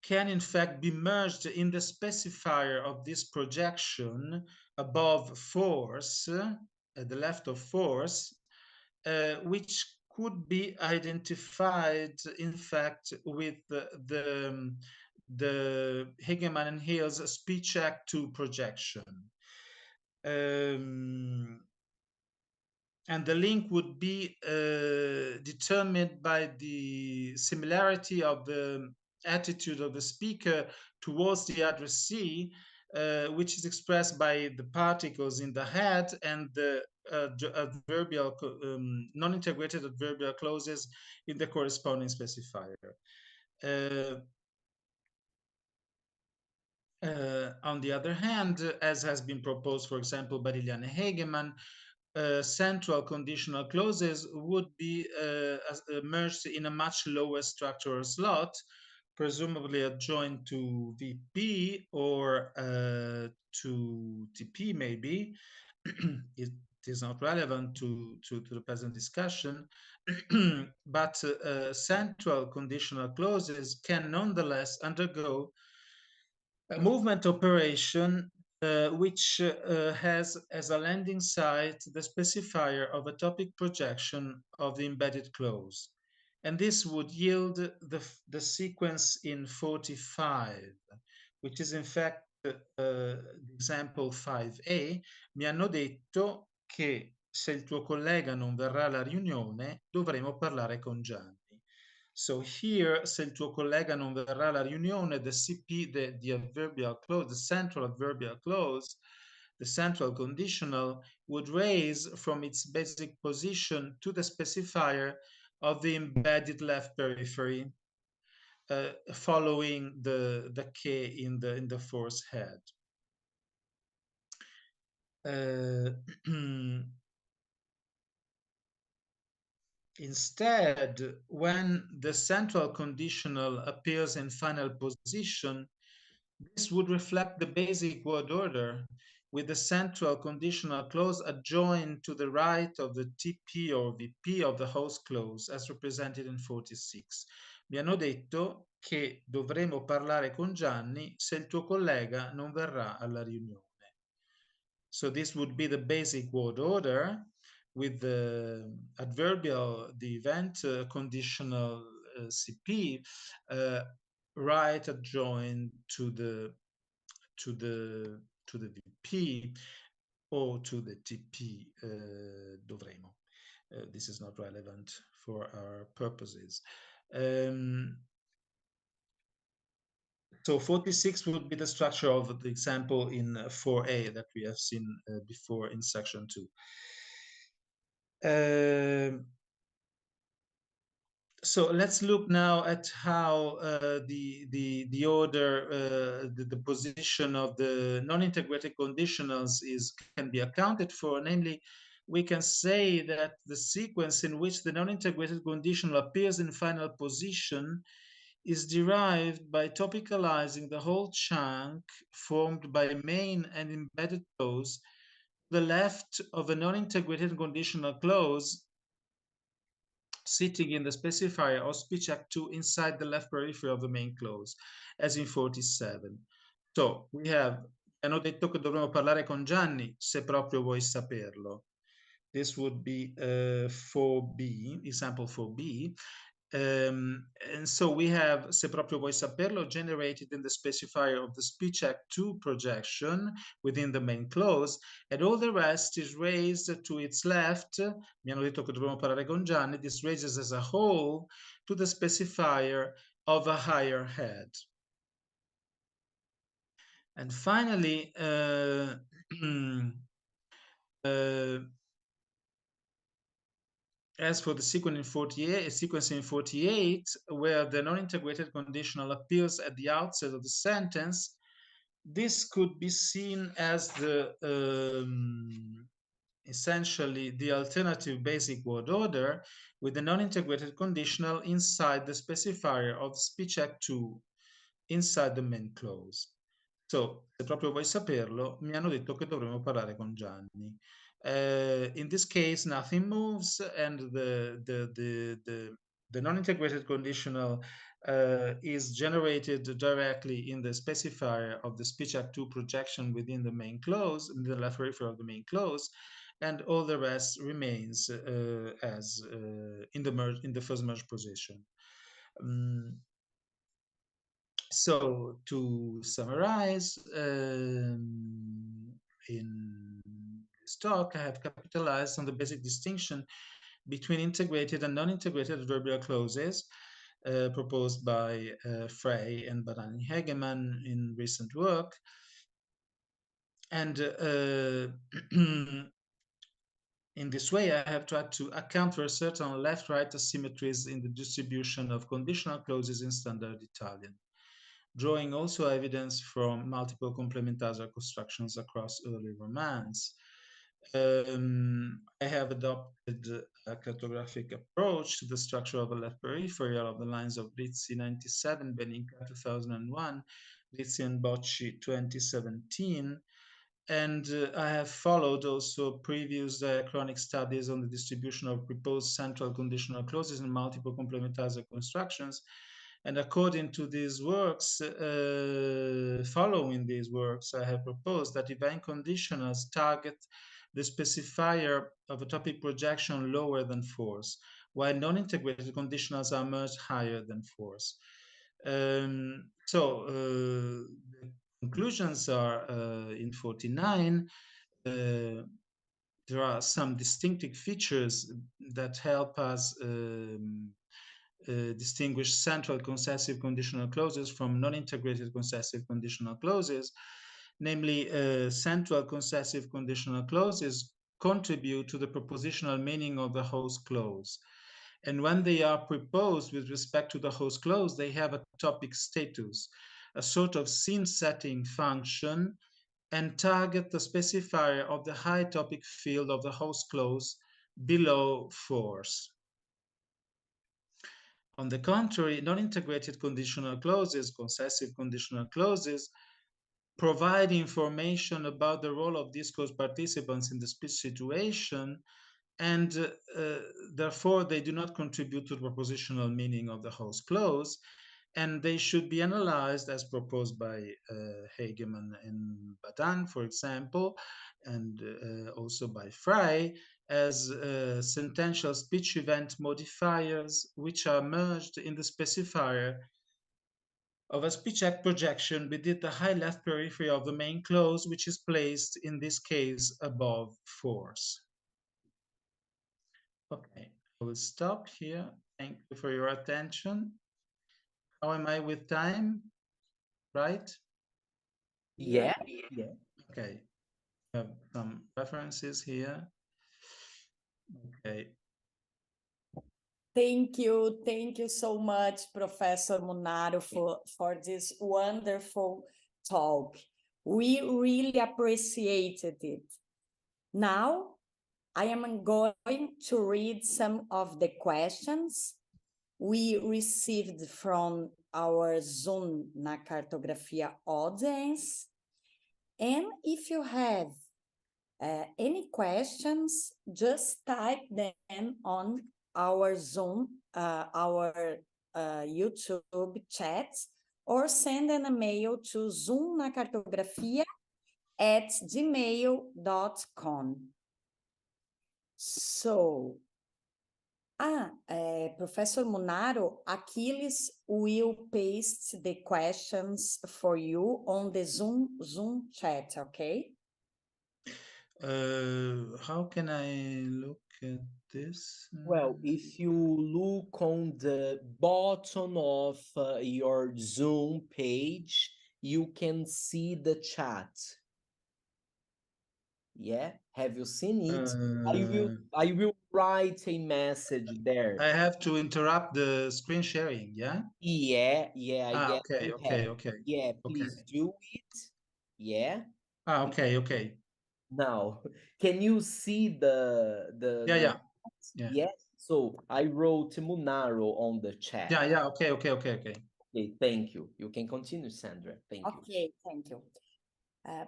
can in fact be merged in the specifier of this projection above force, at the left of force, which could be identified in fact with the Hegeman and Hill's speech act 2 projection. And the link would be determined by the similarity of the attitude of the speaker towards the addressee, which is expressed by the particles in the head and the adverbial, non-integrated adverbial clauses in the corresponding specifier. On the other hand, as has been proposed, for example, by Liliane Hegeman, central conditional clauses would be merged in a much lower structural slot, presumably adjoined to VP or to TP maybe. It is not relevant to the present discussion, but central conditional clauses can nonetheless undergo a movement operation which has as a landing site the specifier of a topic projection of the embedded clause. And this would yield the sequence in 45, which is in fact example 5a. Mi hanno detto che se il tuo collega non verrà alla riunione dovremo parlare con Gianni. So here, se il tuo collega non verrà alla riunione, the CP, the adverbial clause, the central adverbial clause, the central conditional would raise from its basic position to the specifier of the embedded left periphery, following the K in the force head. Instead, when the central conditional appears in final position, this would reflect the basic word order, with the central conditional clause adjoined to the right of the TP or VP of the host clause, as represented in 46. Mi hanno detto che dovremo parlare con Gianni se il tuo collega non verrà alla riunione. So this would be the basic word order with the adverbial, the event conditional CP right adjoined to the VP or to the TP dovremo. This is not relevant for our purposes. So 46 would be the structure of the example in 4a that we have seen before in section 2. So let's look now at how the order, the position of the non-integrated conditionals can be accounted for. Namely, we can say that the sequence in which the non-integrated conditional appears in final position is derived by topicalizing the whole chunk formed by main and embedded clause to the left of a non-integrated conditional clause sitting in the specifier of speech act 2 inside the left periphery of the main clause, as in 47. So we have, hanno detto che dovremmo parlare con Gianni se proprio vuoi saperlo. This would be 4b, example 4b. And so we have, se proprio vuoi saperlo, generated in the specifier of the speech act 2 projection within the main clause, and all the rest is raised to its left. Mi hanno detto che dovremmo parlare con Gianni. This raises as a whole to the specifier of a higher head. And finally, as for the sequence in 48, where the non-integrated conditional appears at the outset of the sentence, this could be seen as the essentially the alternative basic word order with the non-integrated conditional inside the specifier of speech act 2 inside the main clause. So, se proprio vuoi saperlo, mi hanno detto che dovremmo parlare con Gianni. In this case, nothing moves, and the non-integrated conditional is generated directly in the specifier of the speech act 2 projection within the main clause, in the left periphery of the main clause, and all the rest remains as in the first merge position. So to summarize, in this talk, I have capitalized on the basic distinction between integrated and non-integrated adverbial clauses proposed by Frey and Barani Hegeman in recent work. And in this way, I have tried to account for certain left-right asymmetries in the distribution of conditional clauses in standard Italian, drawing also evidence from multiple complementarian constructions across early Romance. I have adopted a cartographic approach to the structure of a left peripheral of the lines of Rizzi 97, Beninca 2001, Rizzi and Bocci 2017, and I have followed also previous diachronic studies on the distribution of proposed central conditional clauses in multiple complementarian constructions. And according to these works, following these works, I have proposed that event conditionals target the specifier of a topic projection lower than force, while non-integrated conditionals are much higher than force. The conclusions are in 49. There are some distinctive features that help us distinguish central concessive conditional clauses from non-integrated concessive conditional clauses. Namely, central concessive conditional clauses contribute to the propositional meaning of the host clause. And when they are proposed with respect to the host clause, they have a topic status, a sort of scene-setting function, and target the specifier of the high topic field of the host clause below force. On the contrary, non-integrated conditional clauses, concessive conditional clauses, provide information about the role of discourse participants in the speech situation and therefore they do not contribute to the propositional meaning of the whole clause, and they should be analyzed as proposed by Hegemann and Badan, for example, and also by Frey, as sentential speech event modifiers, which are merged in the specifier of a speech act projection within the high left periphery of the main clause, which is placed in this case above force. Okay, I will stop here. Thank you for your attention. How am I with time? Right? Yeah. Okay. I have some references here. Okay. Thank you so much, Professor Munaro, for this wonderful talk. We really appreciated it. Now, I am going to read some of the questions we received from our Zoom na Cartografia audience. And if you have any questions, just type them on our Zoom, our YouTube chat, or send an email to zoomnacartografia@gmail.com. So, Professor Munaro, Achilles will paste the questions for you on the Zoom chat, okay? How can I look at this? Well, if you look on the bottom of your Zoom page, you can see the chat. Yeah, have you seen it? I will write a message there. I have to interrupt the screen sharing, yeah? Yeah, I guess okay, you okay, have. okay. Yeah, please do it. Yeah. Okay. Now, can you see the Yeah. Yes. So I wrote Munaro on the chat. Yeah. Okay. Okay, thank you. You can continue, Sandra. Thank you. Okay, thank you.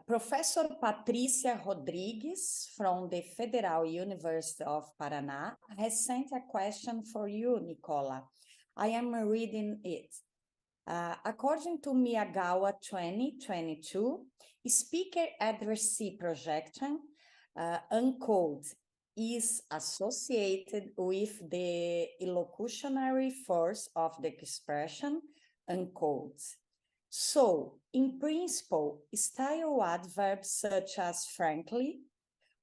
Professor Patricia Rodrigues from the Federal University of Paraná has sent a question for you, Nicola. I am reading it. According to Miyagawa 2022, speaker addressee projection, uncode, is associated with the illocutionary force of the expression uncode. So, in principle, style adverbs such as frankly,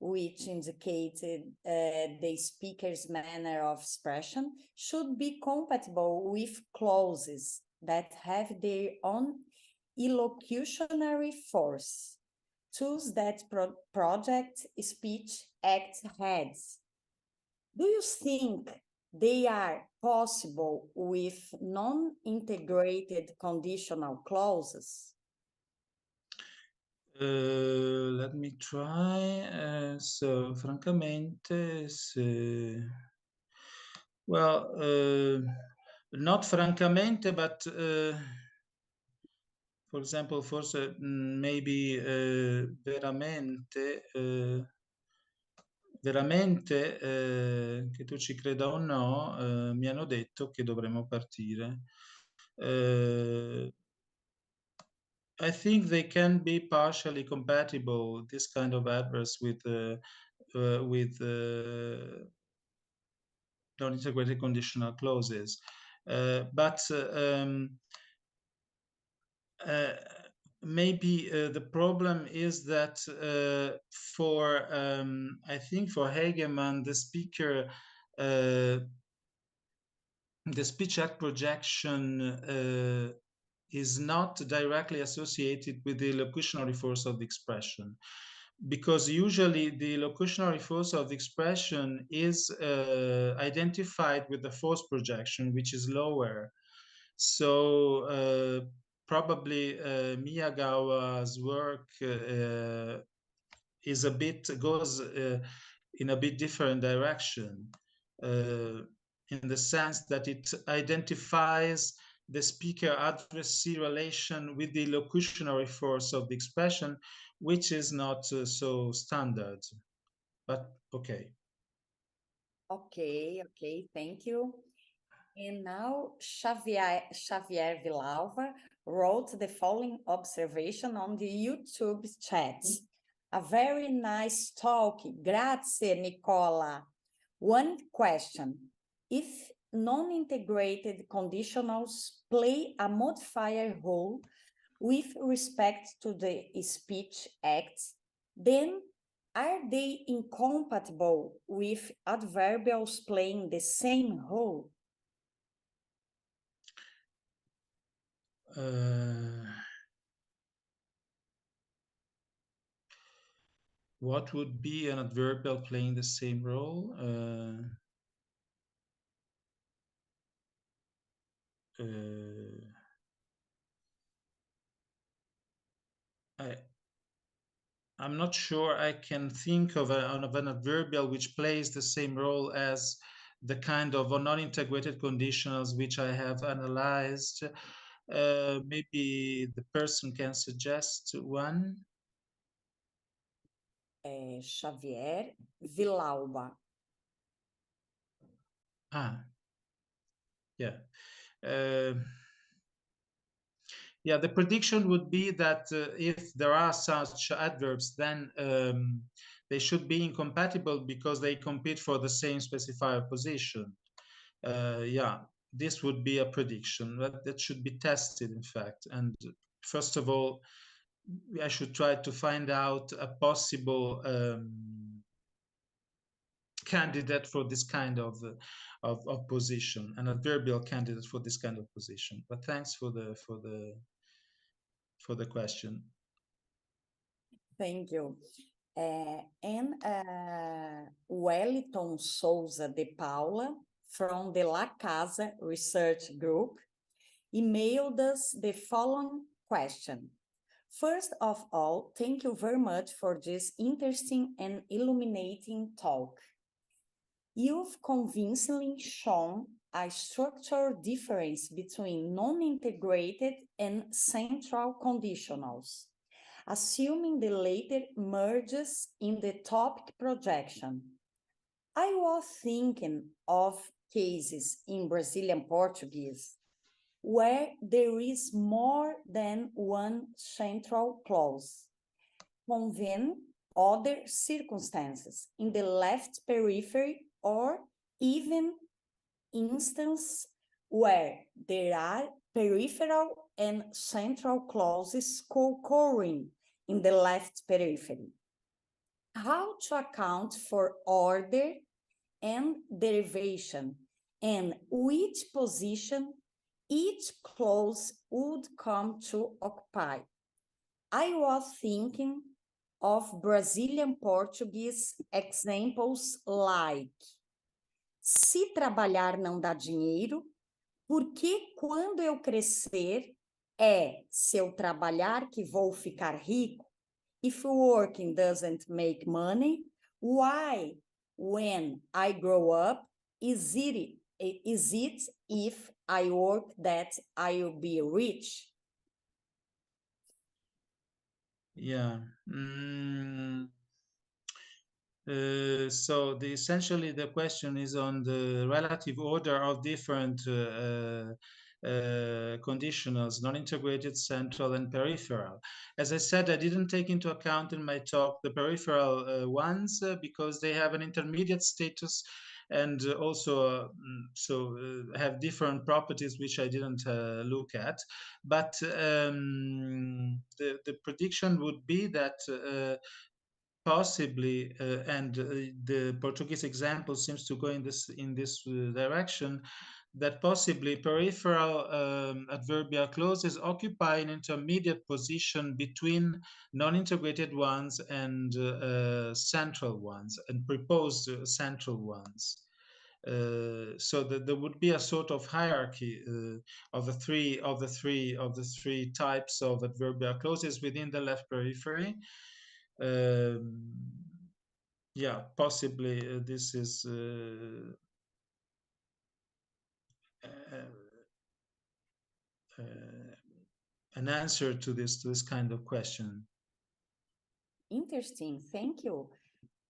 which indicated the speaker's manner of expression, should be compatible with clauses that have their own illocutionary force, tools that project speech act heads. Do you think they are possible with non-integrated conditional clauses? Let me try. So, francamente, not francamente, but for example, forse maybe veramente, che tu ci creda o no, mi hanno detto che dovremmo partire. I think they can be partially compatible, this kind of adverbs with non-integrated conditional clauses, but maybe the problem is that I think for Hegemann, the speaker, the speech act projection is not directly associated with the locutionary force of the expression, because usually the locutionary force of the expression is identified with the force projection, which is lower. So probably Miyagawa's work goes in a bit different direction, in the sense that it identifies the speaker-addressee relation with the locutionary force of the expression, which is not so standard, but okay. Okay, thank you. And now Xavier Villalva wrote the following observation on the YouTube chat. A very nice talk. Grazie, Nicola. One question. If non-integrated conditionals play a modifier role with respect to the speech acts, then are they incompatible with adverbials playing the same role? What would be an adverbial playing the same role? I'm not sure I can think of an adverbial which plays the same role as the kind of non-integrated conditionals which I have analyzed. Maybe the person can suggest one. Xavier Villalba. Yeah. Yeah, the prediction would be that if there are such adverbs, then they should be incompatible because they compete for the same specifier position. Yeah, this would be a prediction, but that should be tested, in fact. And first of all, I should try to find out a possible candidate for this kind of position, an adverbial candidate for this kind of position. But thanks for the question. Thank you. And Wellington Souza de Paula from the La Casa Research Group emailed us the following question. First of all, thank you very much for this interesting and illuminating talk. You've convincingly shown a structural difference between non-integrated and central conditionals, assuming the latter merges in the topic projection. I was thinking of cases in Brazilian Portuguese where there is more than one central clause. Convene other circumstances in the left periphery or even instance where there are peripheral and central clauses co-occurring in the left periphery. How to account for order and derivation and which position each clause would come to occupy. I was thinking of Brazilian Portuguese examples like: se trabalhar não dá dinheiro, por que quando eu crescer é se eu trabalhar que vou ficar rico? If working doesn't make money, why when I grow up is it if I work that I will be rich? Yeah. So essentially the question is on the relative order of different conditionals, non-integrated, central, and peripheral. As I said, I didn't take into account in my talk the peripheral ones because they have an intermediate status and also have different properties which I didn't look at. But the prediction would be that possibly, and the Portuguese example seems to go in this direction, that possibly peripheral adverbial clauses occupy an intermediate position between non-integrated ones and central ones, and proposed central ones. So that there would be a sort of hierarchy of the three types of adverbial clauses within the left periphery. Yeah, possibly this is an answer to this kind of question. Interesting, thank you.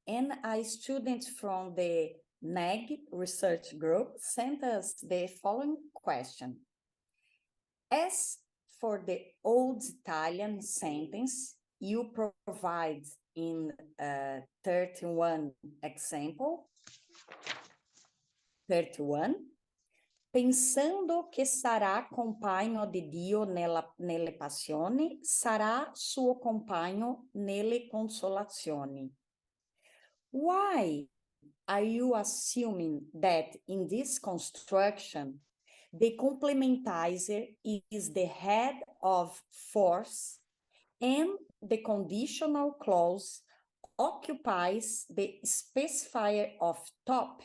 And a student from the NEG Research Group sent us the following question. As for the old Italian sentence you provide in 31 example, 31, pensando che sarà compagno di Dio nelle passioni, sarà suo compagno nelle consolazioni. Why are you assuming that in this construction, the complementizer is the head of force and the conditional clause occupies the specifier of top?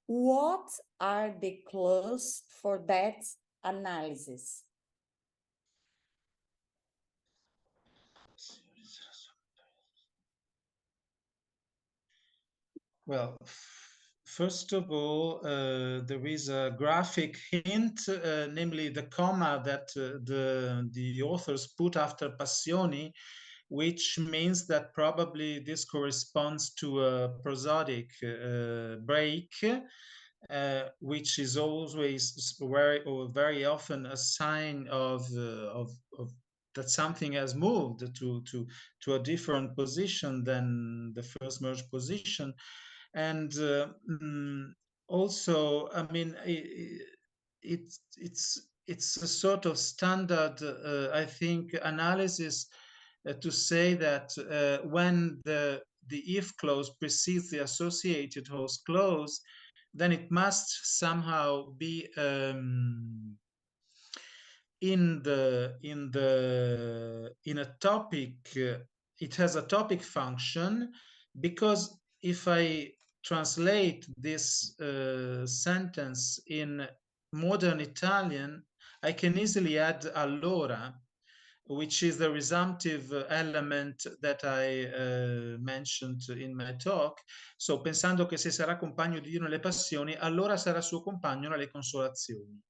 What are the clues for that analysis? Well, first of all, there is a graphic hint, namely the comma that the authors put after passioni, which means that probably this corresponds to a prosodic break, which is always very often a sign of that something has moved to a different position than the first merged position. And also, I mean, it's a sort of standard, I think, analysis to say that when the if clause precedes the associated host clause, then it must somehow be in a topic. It has a topic function, because if I translate this sentence in modern Italian, I can easily add allora, which is the resumptive element that I mentioned in my talk. So, pensando che se sarà compagno di Dio nelle passioni, allora sarà suo compagno nelle consolazioni.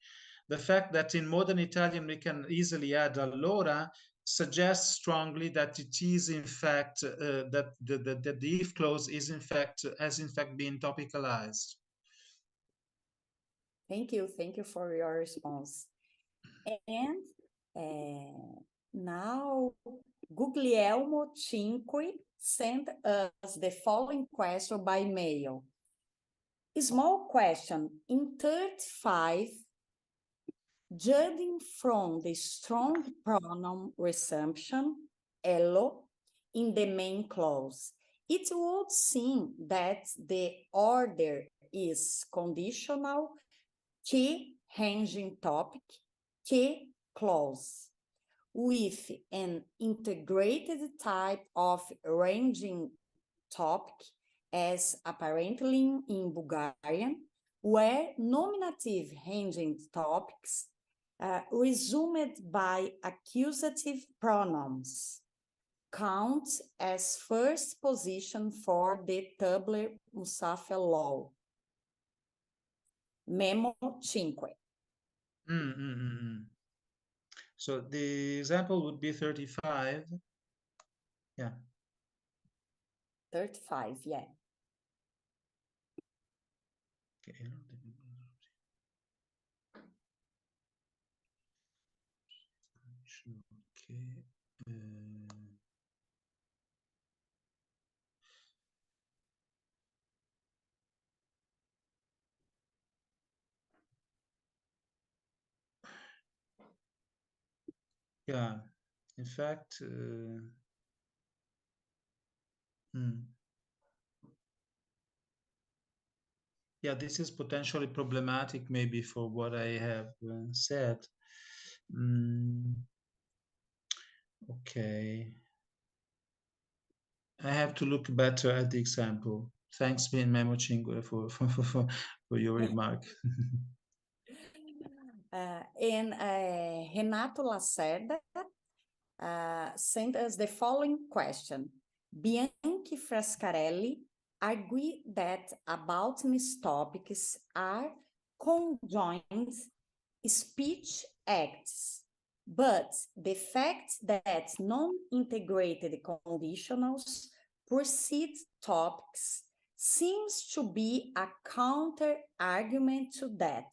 The fact that in modern Italian we can easily add allora suggests strongly that it is in fact that the if clause is has in fact been topicalized. Thank you for your response. And now Guglielmo Cinque sent us the following question by mail. A small question. In 35, judging from the strong pronoun resumption, ello, in the main clause, it would seem that the order is conditional, que ranging topic, que clause, with an integrated type of ranging topic, as apparently in Bulgarian, where nominative ranging topics resumed by accusative pronouns count as first position for the Tubler-Musafia law. Memo 5. So the example would be 35. Yeah. 35, yeah. Okay. Yeah, in fact, yeah, this is potentially problematic maybe for what I have said. Okay. I have to look better at the example. Thanks, Memo Cinque, for your remark. And Renato Lacerda sent us the following question. Bianchi Frascarelli agree that about these topics are conjoined speech acts, but the fact that non-integrated conditionals precede topics seems to be a counter argument to that.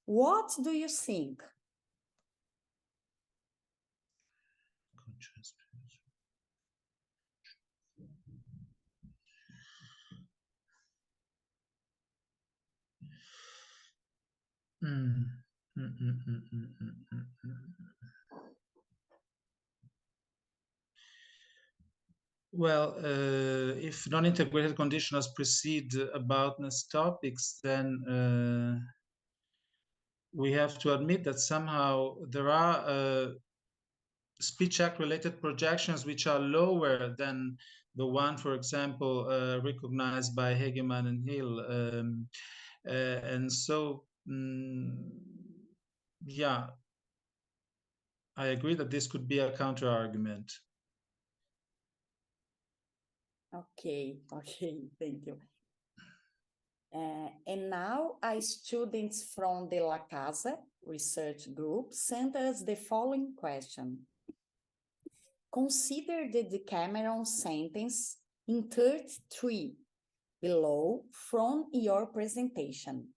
What do you think? Well, if non-integrated conditionals precede aboutness topics, then we have to admit that somehow there are speech act related projections which are lower than the one, for example, recognized by Hegeman and Hill. And so, yeah, I agree that this could be a counter argument. Okay, thank you. And now students from the La Casa research group sent us the following question. Consider the Decameron sentence in 33 below from your presentation.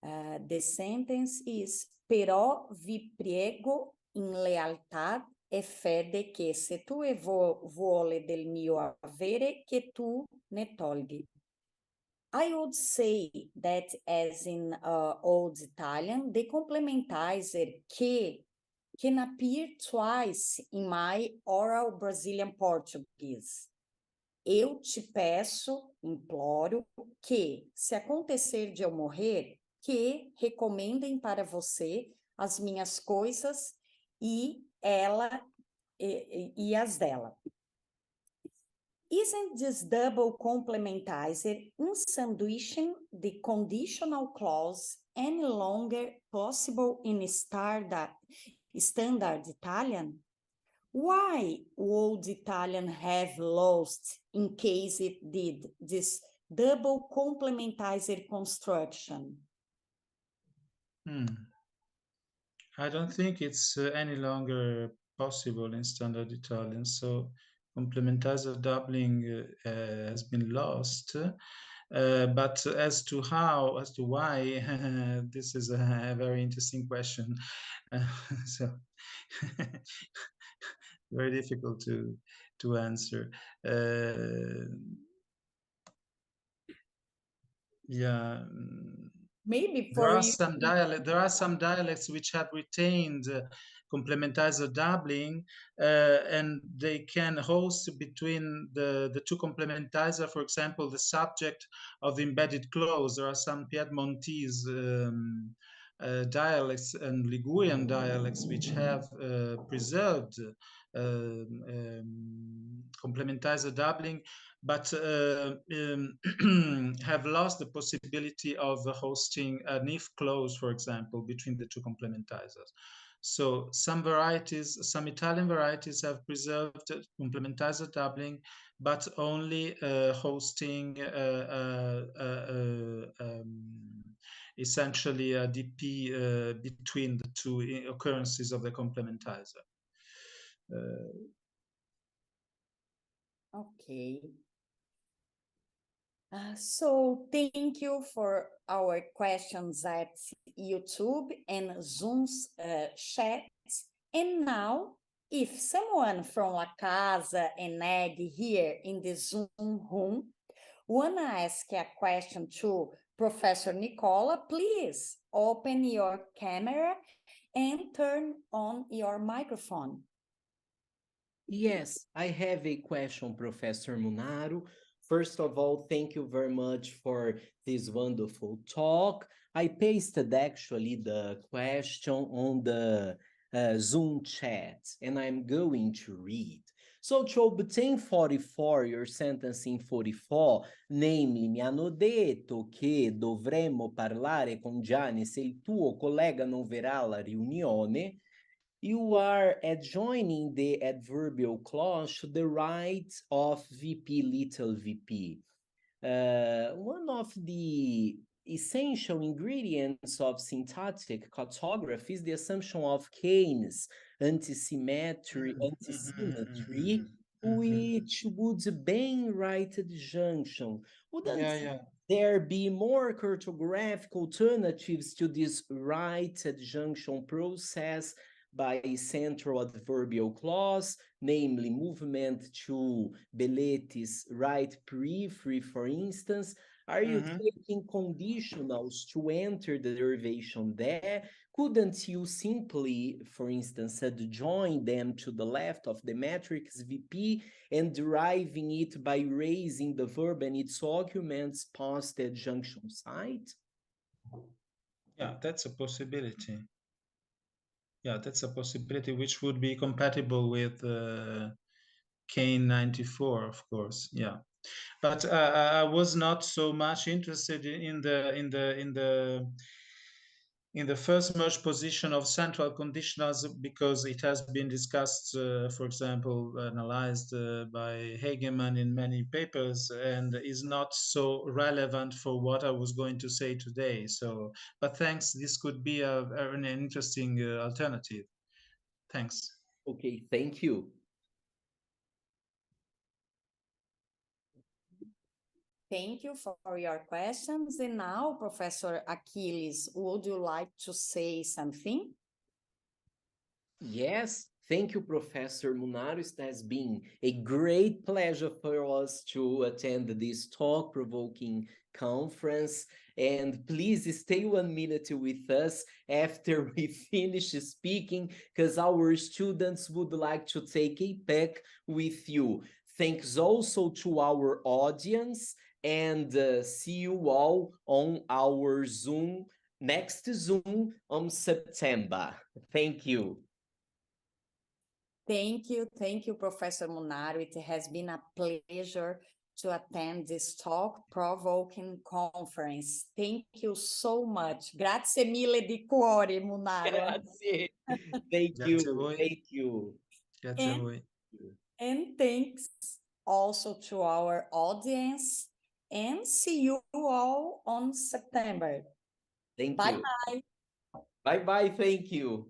The sentence is: Però vi prego in lealtà e fede che se tu vuole del mio avere che tu ne tolghi. I would say that as in Old Italian, the complementizer que can appear twice in my oral Brazilian Portuguese. Eu te peço, imploro, que, se acontecer de eu morrer, que recomendem para você as minhas coisas e as dela. Isn't this double complementizer in sandwiching the conditional clause any longer possible in standard Italian? Why would Italian have lost in case it did this double complementizer construction? I don't think it's any longer possible in standard Italian. So complementizer doubling has been lost. But as to why, this is a very interesting question. So very difficult to answer. Yeah. Maybe there are some dialects which have retained complementizer doubling, and they can host between the two complementizer, for example, the subject of the embedded clause. There are some Piedmontese dialects and Ligurian dialects which have preserved complementizer doubling, but have lost the possibility of hosting an if clause, for example, between the two complementizers. So some Italian varieties have preserved complementizer doubling, but only hosting essentially a DP between the two occurrences of the complementizer. Okay. So thank you for our questions at YouTube and Zoom's chat. And now, if someone from La Casa and Neg here in the Zoom room wanna ask a question to Professor Nicola, please open your camera and turn on your microphone. Yes, I have a question, Professor Munaro. First of all, thank you very much for this wonderful talk. I pasted actually the question on the Zoom chat, and I'm going to read. So to obtain 44, your sentence in 44, namely, mi hanno detto che dovremmo parlare con Gianni se il tuo collega non verrà alla riunione, you are adjoining the adverbial clause to the right of VP, little VP. One of the essential ingredients of syntactic cartography is the assumption of Keynes, antisymmetry, which would bem right junction. Wouldn't Yeah. there be more cartographic alternatives to this right adjunction process by central adverbial clause, namely movement to beletes right periphery, for instance? Are you taking conditionals to enter the derivation there? Couldn't you simply, for instance, adjoin them to the left of the matrix VP and deriving it by raising the verb and its arguments past the adjunction site? Yeah, that's a possibility. Yeah, that's a possibility which would be compatible with Kane 94, of course. Yeah, but I was not so much interested in the first merge position of central conditionals because it has been discussed, for example, analyzed by Hageman in many papers and is not so relevant for what I was going to say today. So, but thanks, this could be an interesting alternative. Thanks. Okay, thank you. Thank you for your questions. And now, Professor Achilles, would you like to say something? Yes, thank you, Professor Munaro. It has been a great pleasure for us to attend this thought-provoking conference. And please stay 1 minute with us after we finish speaking, because our students would like to take a pic with you. Thanks also to our audience, and see you all on our Zoom, next Zoom on September. Thank you. Thank you, Professor Munaro. It has been a pleasure to attend this thought-provoking conference. Thank you so much. Grazie mille di cuore, Munaro. Grazie. Thank you. Thank you. Grazie a voi. And thanks also to our audience. And see you all on September. Thank you. Bye-bye. Bye-bye. Thank you.